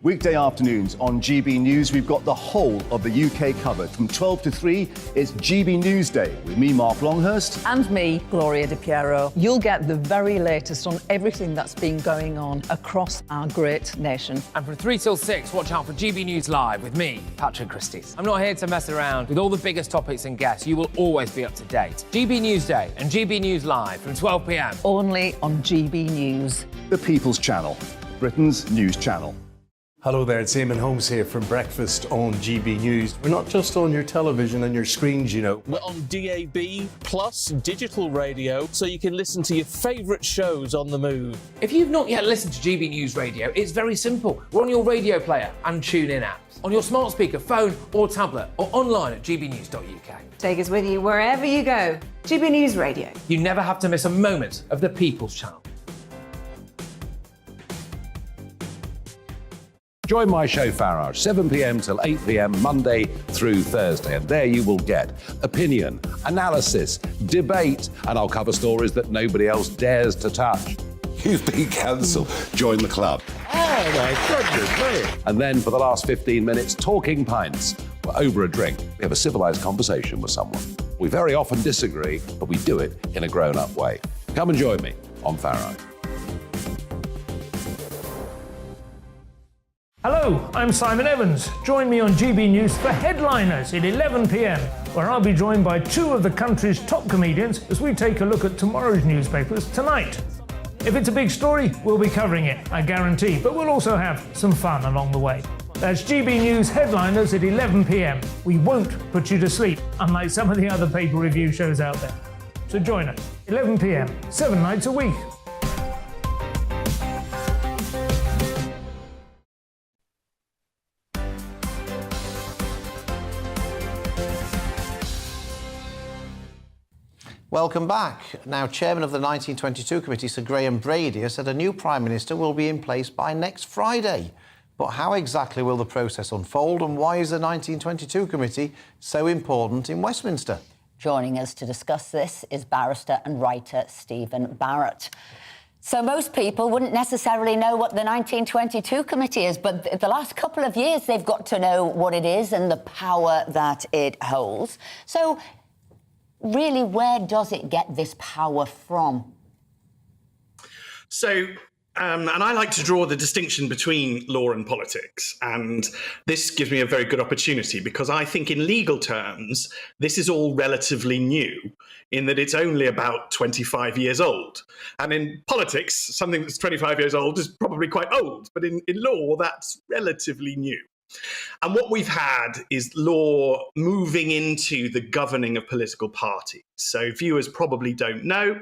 Weekday afternoons on GB News, we've got the whole of the UK covered. From 12 to 3, it's GB News Day with me, Mark Longhurst. And me, Gloria Di Piero. You'll get the very latest on everything that's been going on across our great nation. And from 3 till 6, watch out for GB News Live with me, Patrick Christie's. I'm not here to mess around with all the biggest topics and guests. You will always be up to date. GB News Day and GB News Live from 12 p.m. Only on GB News. The People's Channel, Britain's news channel. Hello there, it's Eamon Holmes here from Breakfast on GB News. We're not just on your television and your screens, you know. We're on DAB plus digital radio, so you can listen to your favourite shows on the move. If you've not yet listened to GB News Radio, it's very simple. We're on your radio player and TuneIn apps, on your smart speaker, phone or tablet, or online at gbnews.uk. Take us with you wherever you go. GB News Radio. You never have to miss a moment of the People's Channel. Join my show Farage, 7 p.m. till 8 p.m. Monday through Thursday. And there you will get opinion, analysis, debate, and I'll cover stories that nobody else dares to touch. You've been cancelled. Join the club. Oh, my goodness me. And then for the last 15 minutes, talking pints. We're over a drink. We have a civilised conversation with someone. We very often disagree, but we do it in a grown-up way. Come and join me on Farage. Hello, I'm Simon Evans. Join me on GB News for Headliners at 11 p.m, where I'll be joined by 2 of the country's top comedians as we take a look at tomorrow's newspapers tonight. If it's a big story, we'll be covering it, I guarantee, but we'll also have some fun along the way. That's GB News Headliners at 11 p.m. We won't put you to sleep, unlike some of the other paper review shows out there. So join us, 11 p.m, 7 nights a week. Welcome back. Now, Chairman of the 1922 Committee, Sir Graham Brady, has said a new Prime Minister will be in place by next Friday. But how exactly will the process unfold, and why is the 1922 committee so important in Westminster? Joining us to discuss this is barrister and writer Stephen Barrett. So most people wouldn't necessarily know what the 1922 committee is, but the last couple of years they've got to know what it is and the power that it holds. So really, where does it get this power from? So, and I like to draw the distinction between law and politics. And this gives me a very good opportunity because I think in legal terms, this is all relatively new in that it's only about 25 years old. And in politics, something that's 25 years old is probably quite old. But in law, that's relatively new. And what we've had is law moving into the governing of political parties. So viewers probably don't know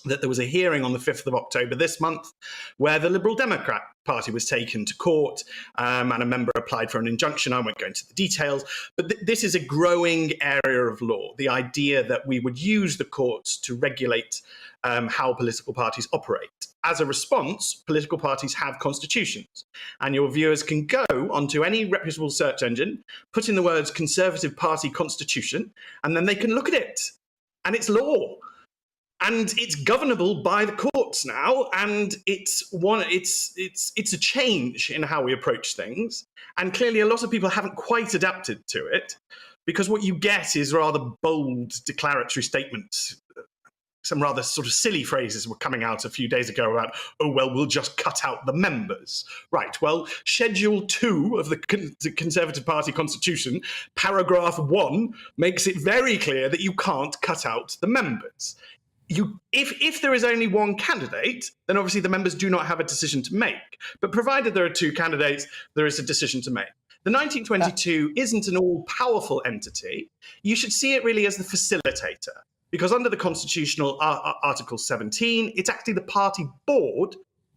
that there was a hearing on the 5th of October this month where the Liberal Democrat Party was taken to court and a member applied for an injunction. I won't go into the details, but this is a growing area of law, the idea that we would use the courts to regulate how political parties operate. As a response, political parties have constitutions, and your viewers can go onto any reputable search engine, put in the words Conservative Party Constitution, and then they can look at it. And it's law. And it's governable by the courts now, and it's a change in how we approach things. And clearly, a lot of people haven't quite adapted to it, because what you get is rather bold declaratory statements. Some rather sort of silly phrases were coming out a few days ago about, oh, well, we'll just cut out the members. Right, well, Schedule 2 of the Conservative Party Constitution, paragraph 1, makes it very clear that you can't cut out the members. If there is only one candidate, then obviously the members do not have a decision to make. But provided there are two candidates, there is a decision to make. The 1922 isn't an all-powerful entity. You should see it really as the facilitator, because under the constitutional Article 17, it's actually the party board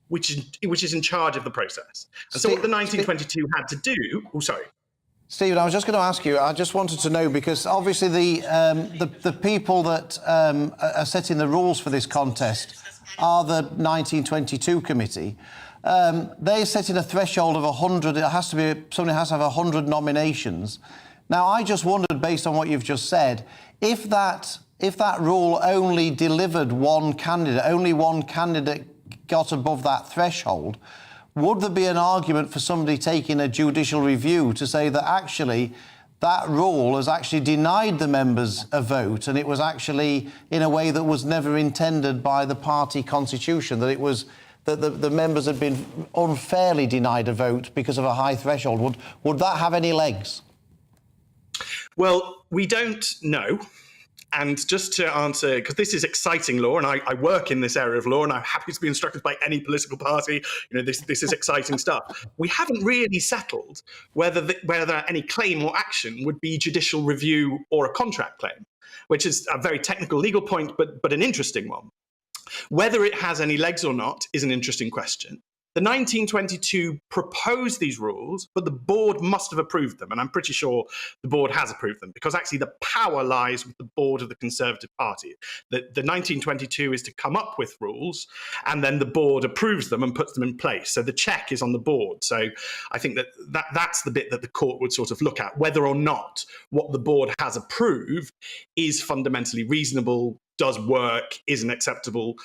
which is in charge of the process. And so what the 1922 had to do... Oh, sorry. Stephen, I was just going to ask you, I just wanted to know, because obviously the people that are setting the rules for this contest are the 1922 committee. They're setting a threshold of 100. It has to be, somebody has to have 100 nominations. Now, I just wondered, based on what you've just said, if that rule only delivered one candidate, only one candidate got above that threshold, would there be an argument for somebody taking a judicial review to say that actually that rule has actually denied the members a vote, and it was actually in a way that was never intended by the party constitution, that it was that the members had been unfairly denied a vote because of a high threshold? Would that have any legs? Well, we don't know. And just to answer, because this is exciting law, and I work in this area of law, and I'm happy to be instructed by any political party. You know, this is exciting stuff. We haven't really settled whether any claim or action would be judicial review or a contract claim, which is a very technical legal point, but an interesting one. Whether it has any legs or not is an interesting question. The 1922 proposed these rules, but the board must have approved them. And I'm pretty sure the board has approved them, because actually the power lies with the board of the Conservative Party. The 1922 is to come up with rules, and then the board approves them and puts them in place. So the check is on the board. So I think that's the bit that the court would sort of look at, whether or not what the board has approved is fundamentally reasonable, does work, is an acceptable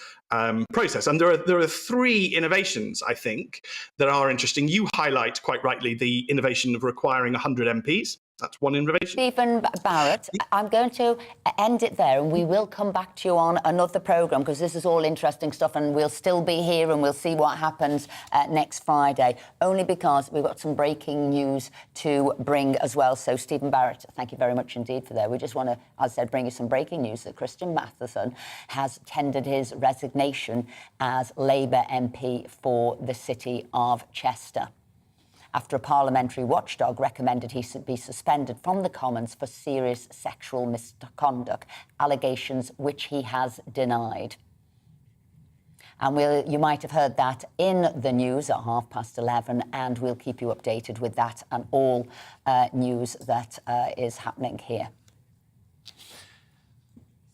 process. And there are three innovations, I think, that are interesting. You highlight, quite rightly, the innovation of requiring 100 MPs. That's one innovation. Stephen Barrett, I'm going to end it there, and we will come back to you on another programme, because this is all interesting stuff, and we'll still be here and we'll see what happens next Friday, only because we've got some breaking news to bring as well. So, Stephen Barrett, thank you very much indeed for that. We just want to, as I said, bring you some breaking news that Christian Matheson has tendered his resignation as Labour MP for the City of Chester, after a parliamentary watchdog recommended he be suspended from the Commons for serious sexual misconduct, allegations which he has denied. And you might have heard that in the news at 11:30, and we'll keep you updated with that and all news that is happening here.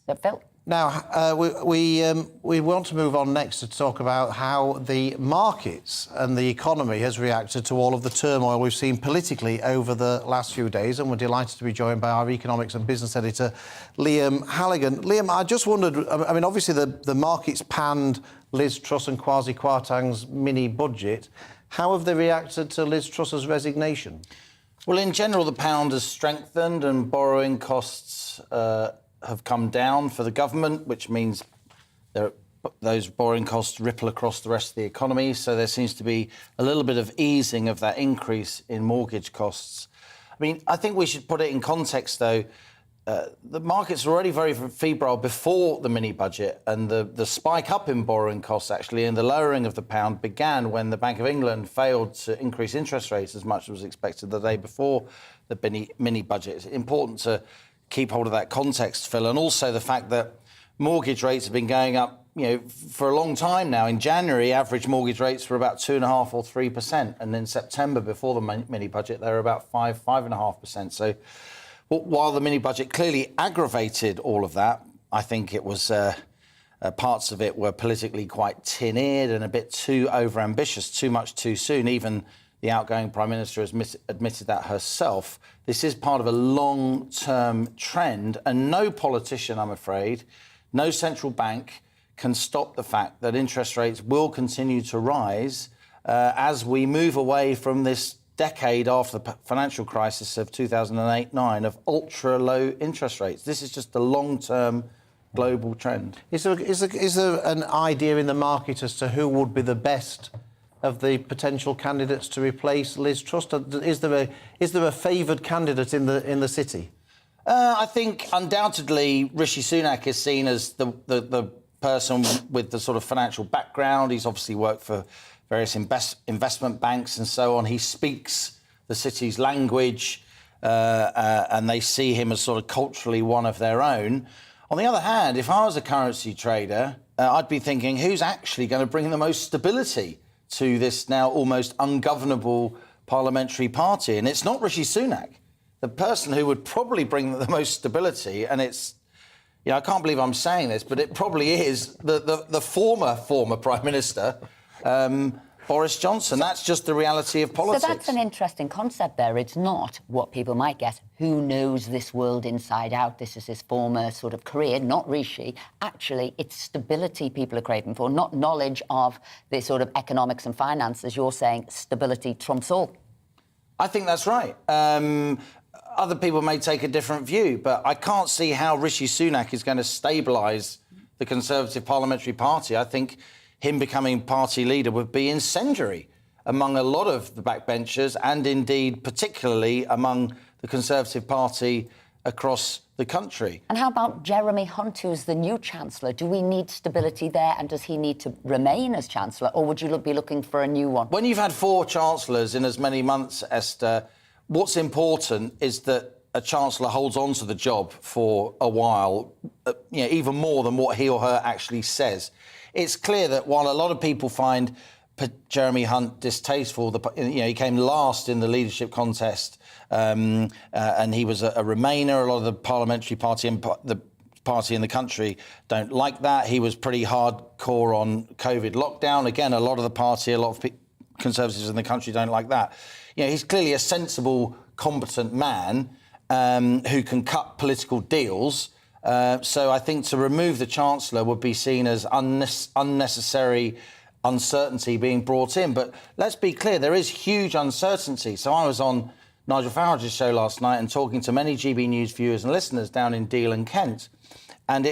So, Phil? Now, we want to move on next to talk about how the markets and the economy has reacted to all of the turmoil we've seen politically over the last few days, and we're delighted to be joined by our economics and business editor, Liam Halligan. Liam, I just wondered, I mean, obviously the markets panned Liz Truss and Kwasi Kwarteng's mini-budget. How have they reacted to Liz Truss's resignation? Well, in general, the pound has strengthened and borrowing costs have come down for the government, which means those borrowing costs ripple across the rest of the economy. So there seems to be a little bit of easing of that increase in mortgage costs. I mean, I think we should put it in context, though. The markets were already very febrile before the mini-budget, and the spike up in borrowing costs, actually, and the lowering of the pound began when the Bank of England failed to increase interest rates as much as was expected the day before the mini-budget. It's important to keep hold of that context, Phil, and also the fact that mortgage rates have been going up, for a long time now. In January, average mortgage rates were about 2.5% or 3%, and in September, before the mini-budget, they were about 5.5%. So while the mini-budget clearly aggravated all of that, I think it was parts of it were politically quite tin-eared and a bit too over-ambitious, too much too soon. Even the outgoing Prime Minister has admitted that herself. This is part of a long-term trend, and no politician, I'm afraid, no central bank can stop the fact that interest rates will continue to rise as we move away from this decade after the financial crisis of 2008-9 of ultra-low interest rates. This is just a long-term global trend. Is there an idea in the market as to who would be the best of the potential candidates to replace Liz Truss? Is there a favoured candidate in the city? I think undoubtedly Rishi Sunak is seen as the person with the sort of financial background. He's obviously worked for various investment banks and so on. He speaks the city's language, and they see him as sort of culturally one of their own. On the other hand, if I was a currency trader, I'd be thinking, who's actually going to bring the most stability to this now almost ungovernable parliamentary party? And it's not Rishi Sunak. The person who would probably bring the most stability, and it's, I can't believe I'm saying this, but it probably is the former Prime Minister, Boris Johnson. That's just the reality of politics. So that's an interesting concept there. It's not what people might guess. Who knows this world inside out? This is his former sort of career, not Rishi. Actually, it's stability people are craving for, not knowledge of the sort of economics and finance. As you're saying, stability trumps all. I think that's right. Other people may take a different view, but I can't see how Rishi Sunak is going to stabilise the Conservative Parliamentary Party. I think him becoming party leader would be incendiary among a lot of the backbenchers and indeed particularly among the Conservative Party across the country. And how about Jeremy Hunt, who's the new Chancellor? Do we need stability there, and does he need to remain as Chancellor, or would you be looking for a new one? When you've had 4 Chancellors in as many months, Esther, what's important is that a Chancellor holds on to the job for a while, even more than what he or her actually says. It's clear that while a lot of people find Jeremy Hunt distasteful, he came last in the leadership contest, and he was a Remainer. A lot of the parliamentary party and the party in the country don't like that. He was pretty hardcore on COVID lockdown. Again, a lot of the party, a lot of Conservatives in the country don't like that. He's clearly a sensible, competent man who can cut political deals. So I think to remove the Chancellor would be seen as unnecessary uncertainty being brought in. But let's be clear, there is huge uncertainty. So I was on Nigel Farage's show last night and talking to many GB News viewers and listeners down in Deal and Kent. And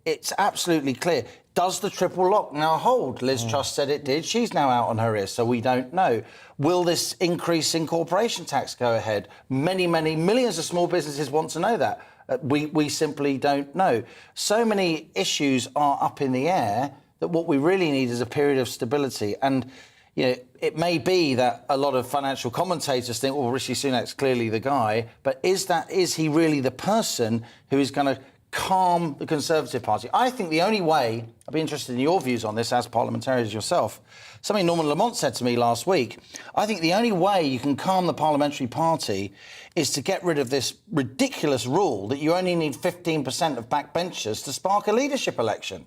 it's absolutely clear. Does the triple lock now hold? Liz Truss said it did. She's now out on her ear, so we don't know. Will this increase in corporation tax go ahead? Many millions of small businesses want to know that. We simply don't know. So many issues are up in the air that what we really need is a period of stability. And it may be that a lot of financial commentators think, well, Rishi Sunak's clearly the guy, but is he really the person who is going to calm the Conservative Party. I think the only way, I'd be interested in your views on this as parliamentarians yourself, something Norman Lamont said to me last week, I think the only way you can calm the parliamentary party is to get rid of this ridiculous rule that you only need 15% of backbenchers to spark a leadership election.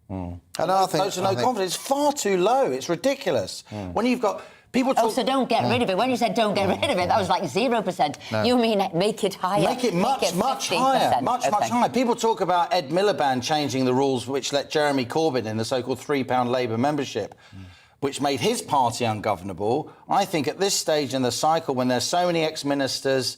And I think... Votes of no confidence. It's far too low. It's ridiculous. When you've got... People talk... Oh, so don't get rid of it. When you said don't get rid of it, that was like 0%. No. You mean make it higher? Make it much higher. Much higher. People talk about Ed Miliband changing the rules which let Jeremy Corbyn in the so-called £3 Labour membership, which made his party ungovernable. I think at this stage in the cycle, when there's so many ex-ministers,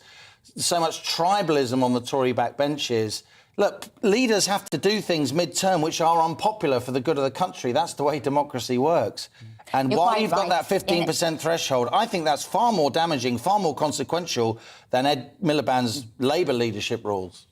so much tribalism on the Tory backbenches, look, leaders have to do things mid-term which are unpopular for the good of the country. That's the way democracy works. And while you've got that 15% threshold, I think that's far more damaging, far more consequential than Ed Miliband's Labour leadership rules.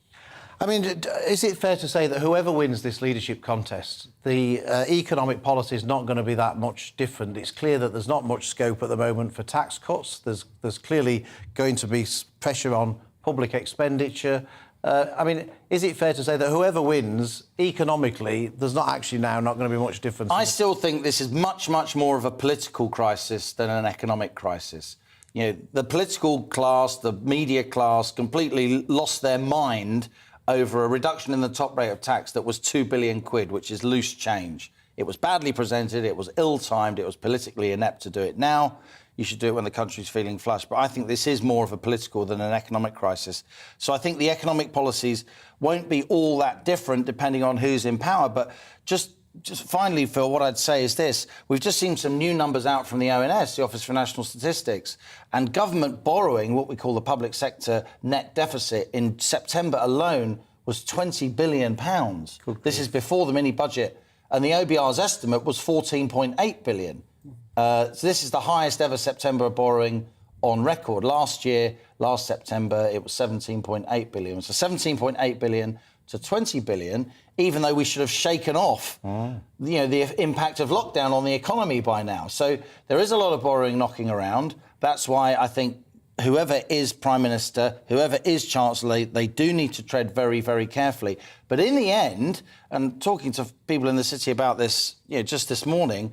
I mean, is it fair to say that whoever wins this leadership contest, the economic policy is not going to be that much different? It's clear that there's not much scope at the moment for tax cuts. There's clearly going to be pressure on public expenditure. I mean, is it fair to say that whoever wins, economically, there's not actually now not going to be much difference? I still think this is much, much more of a political crisis than an economic crisis. You know, the political class, the media class completely lost their mind over a reduction in the top rate of tax that was £2 billion, which is loose change. It was badly presented, it was ill-timed, it was politically inept to do it now. You should do it when the country's feeling flush. But I think this is more of a political than an economic crisis. So I think the economic policies won't be all that different depending on who's in power. But just finally, Phil, what I'd say is this. We've just seen some new numbers out from the ONS, the Office for National Statistics, and government borrowing, what we call the public sector net deficit, in September alone was £20 billion. This is before the mini-budget. And the OBR's estimate was £14.8 billion. So this is the highest ever September borrowing on record. Last September, it was 17.8 billion. So 17.8 billion to 20 billion, even though we should have shaken off, the impact of lockdown on the economy by now. So there is a lot of borrowing knocking around. That's why I think whoever is Prime Minister, whoever is Chancellor, they do need to tread very, very carefully. But in the end, and talking to people in the city about this, just this morning,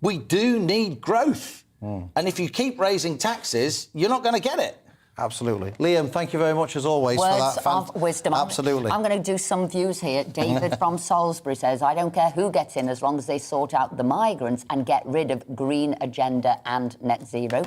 we do need growth. And if you keep raising taxes, you're not going to get it. Absolutely. Liam, thank you very much, as always, for that. Words of wisdom. Absolutely. I'm going to do some views here. David from Salisbury says, I don't care who gets in as long as they sort out the migrants and get rid of green agenda and net zero.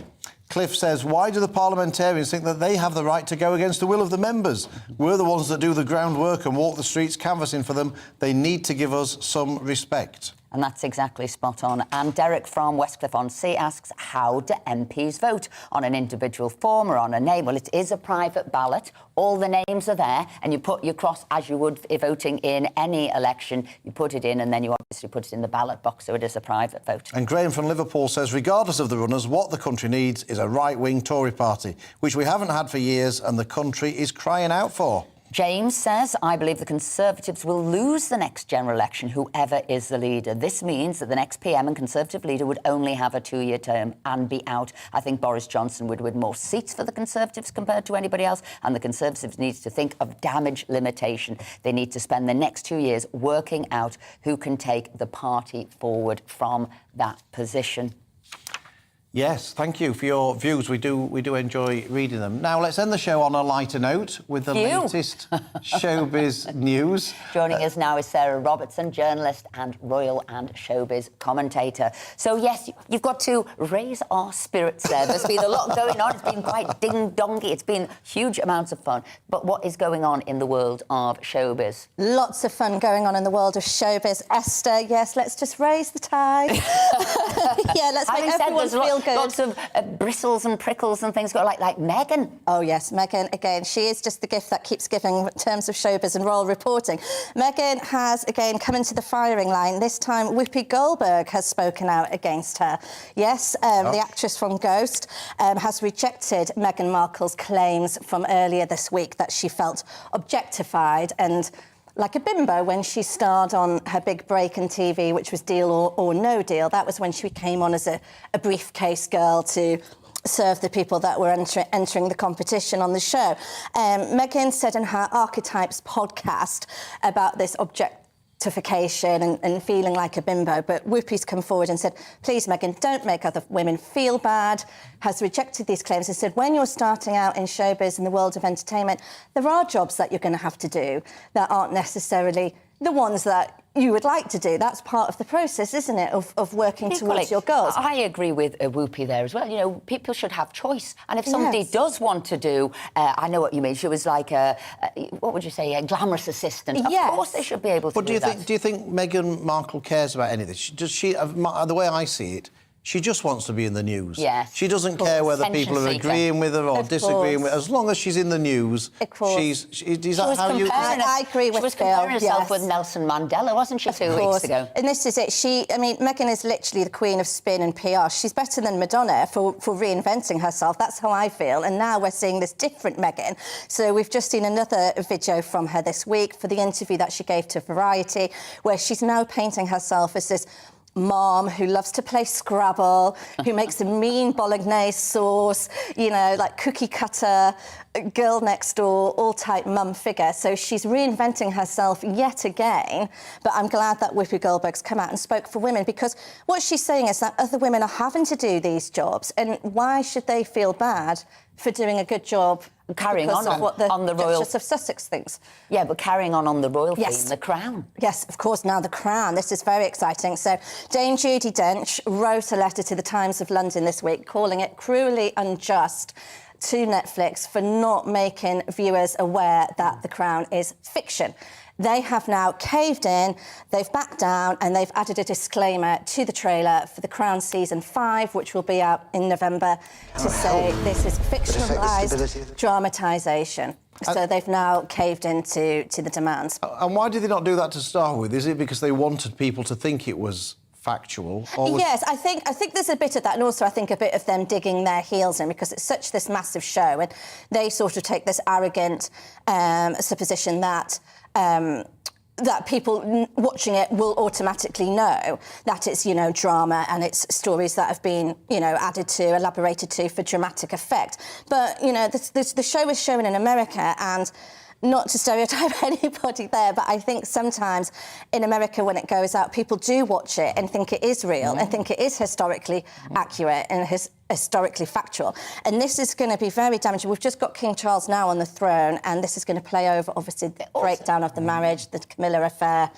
Cliff says, why do the parliamentarians think that they have the right to go against the will of the members? We're the ones that do the groundwork and walk the streets canvassing for them. They need to give us some respect. And that's exactly spot on. And Derek from Westcliff-on-Sea asks, how do MPs vote? On an individual form or on a name? Well, it is a private ballot. All the names are there, and you put your cross as you would if voting in any election. You put it in, and then you obviously put it in the ballot box, so it is a private vote. And Graham from Liverpool says, regardless of the runners, what the country needs is a right-wing Tory party, which we haven't had for years and the country is crying out for. James says, I believe the Conservatives will lose the next general election, whoever is the leader. This means that the next PM and Conservative leader would only have a 2-year term and be out. I think Boris Johnson would win more seats for the Conservatives compared to anybody else, and the Conservatives need to think of damage limitation. They need to spend the next 2 years working out who can take the party forward from that position. Yes, thank you for your views. We do enjoy reading them. Now, let's end the show on a lighter note with the latest showbiz news. Joining us now is Sarah Robertson, journalist and royal and showbiz commentator. So, yes, you've got to raise our spirits there. There's been a lot going on. It's been quite ding-dongy. It's been huge amounts of fun. But what is going on in the world of showbiz? Lots of fun going on in the world of showbiz. Esther, yes, let's just raise the tide. Yeah, let's make everyone feel good. Lots of bristles and prickles and things, like Meghan. Oh, yes, Meghan, again, she is just the gift that keeps giving in terms of showbiz and royal reporting. Meghan has, again, come into the firing line. This time, Whoopi Goldberg has spoken out against her. Yes, the actress from Ghost has rejected Meghan Markle's claims from earlier this week that she felt objectified and like a bimbo when she starred on her big break in TV, which was Deal or No Deal. That was when she came on as a briefcase girl to serve the people that were entering the competition on the show. Meghan said in her Archetypes podcast about this objectification and feeling like a bimbo, but Whoopi's come forward and said, please, Meghan, don't make other women feel bad, has rejected these claims and said, when you're starting out in showbiz in the world of entertainment, there are jobs that you're going to have to do that aren't necessarily the ones that you would like to do. That's part of the process, isn't it, of working towards your goals? I agree with Whoopi there as well. You know, people should have choice. And if somebody does want to do, I know what you mean, she was like what would you say, a glamorous assistant. Of course they should be able to do that. Do you think Meghan Markle cares about any of this? Does she, the way I see it, she just wants to be in the news. Yes. She doesn't care whether people are agreeing with her or disagreeing with her. As long as she's in the news, is that how you... I agree with Phil. She was comparing herself with Nelson Mandela, wasn't she, 2 weeks ago? And this is it. Meghan is literally the queen of spin and PR. She's better than Madonna for reinventing herself. That's how I feel. And now we're seeing this different Meghan. So we've just seen another video from her this week for the interview that she gave to Variety, where she's now painting herself as this mom who loves to play Scrabble, who makes a mean bolognese sauce, you know, like cookie cutter, girl next door, all-type mum figure. So she's reinventing herself yet again. But I'm glad that Whoopi Goldberg's come out and spoke for women, because what she's saying is that other women are having to do these jobs, and why should they feel bad for doing a good job? Carrying on of what the on the royal Duchess of Sussex thinks. Yeah, but carrying on the royal theme, the Crown. Yes, of course, now the Crown. This is very exciting. So Dame Judi Dench wrote a letter to the Times of London this week calling it cruelly unjust to Netflix for not making viewers aware that the Crown is fiction. They have now caved in, they've backed down, and they've added a disclaimer to the trailer for The Crown Season 5, which will be out in November, to say this is fictionalised dramatisation. So they've now caved into the demands. And why did they not do that to start with? Is it because they wanted people to think it was factual? Yes, I think there's a bit of that, and also I think a bit of them digging their heels in, because it's such this massive show, and they sort of take this arrogant supposition that people watching it will automatically know that it's, you know, drama and it's stories that have been, you know, added to, elaborated to for dramatic effect. But, you know, the show is shown in America, and not to stereotype anybody there, but I think sometimes in America when it goes out, people do watch it and think it is real and think it is historically accurate and historically factual. And this is going to be very damaging. We've just got King Charles now on the throne, and this is going to play over, obviously, the breakdown of the marriage, the Camilla affair,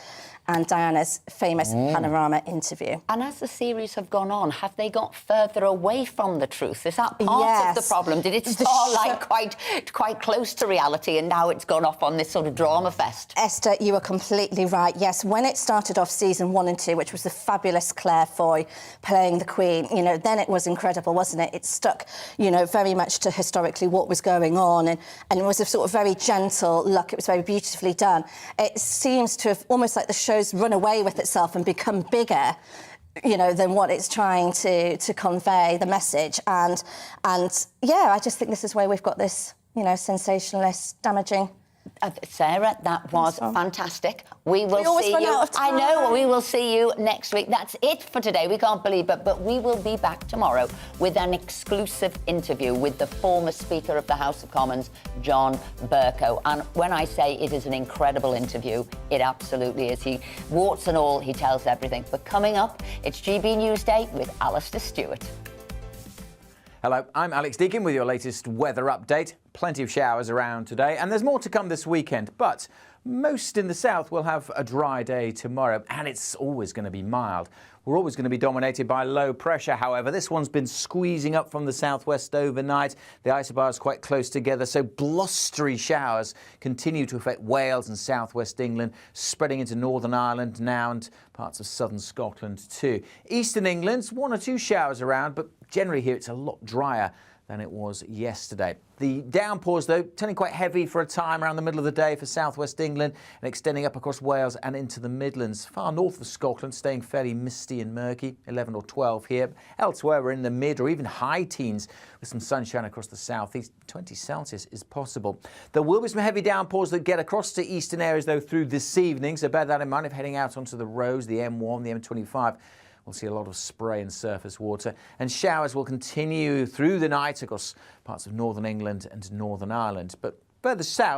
and Diana's famous Panorama interview. And as the series have gone on, have they got further away from the truth? Is that part of the problem? Did it start like quite close to reality, and now it's gone off on this sort of drama fest? Esther, you are completely right. Yes, when it started off season 1 and 2, which was the fabulous Claire Foy playing the Queen, you know, then it was incredible, wasn't it? It stuck, you know, very much to historically what was going on, and it was a sort of very gentle look. It was very beautifully done. It seems to have almost like the show's run away with itself and become bigger, you know, than what it's trying to convey the message. And yeah, I just think this is where we've got this, you know, sensationalist, damaging. Sarah, that was fantastic. We will see you. I know, we will see you next week. That's it for today. We can't believe it, but we will be back tomorrow with an exclusive interview with the former Speaker of the House of Commons, John Bercow. And when I say it is an incredible interview, it absolutely is. He, warts and all, he tells everything. But coming up, it's GB News Day with Alistair Stewart. Hello, I'm Alex Deakin with your latest weather update. Plenty of showers around today, and there's more to come this weekend, but most in the south will have a dry day tomorrow, and it's always going to be mild. We're always going to be dominated by low pressure, however. This one's been squeezing up from the southwest overnight. The isobars quite close together, so blustery showers continue to affect Wales and southwest England, spreading into Northern Ireland now and parts of southern Scotland too. Eastern England's 1 or 2 showers around, but generally here it's a lot drier than it was yesterday. The downpours, though, turning quite heavy for a time around the middle of the day for southwest England and extending up across Wales and into the Midlands. Far north of Scotland, staying fairly misty and murky, 11 or 12 here. Elsewhere, we're in the mid or even high teens with some sunshine across the southeast. 20 Celsius is possible. There will be some heavy downpours that get across to eastern areas, though, through this evening, so bear that in mind if heading out onto the roads, the M1, the M25. We'll see a lot of spray and surface water, and showers will continue through the night across parts of northern England and Northern Ireland. But further south,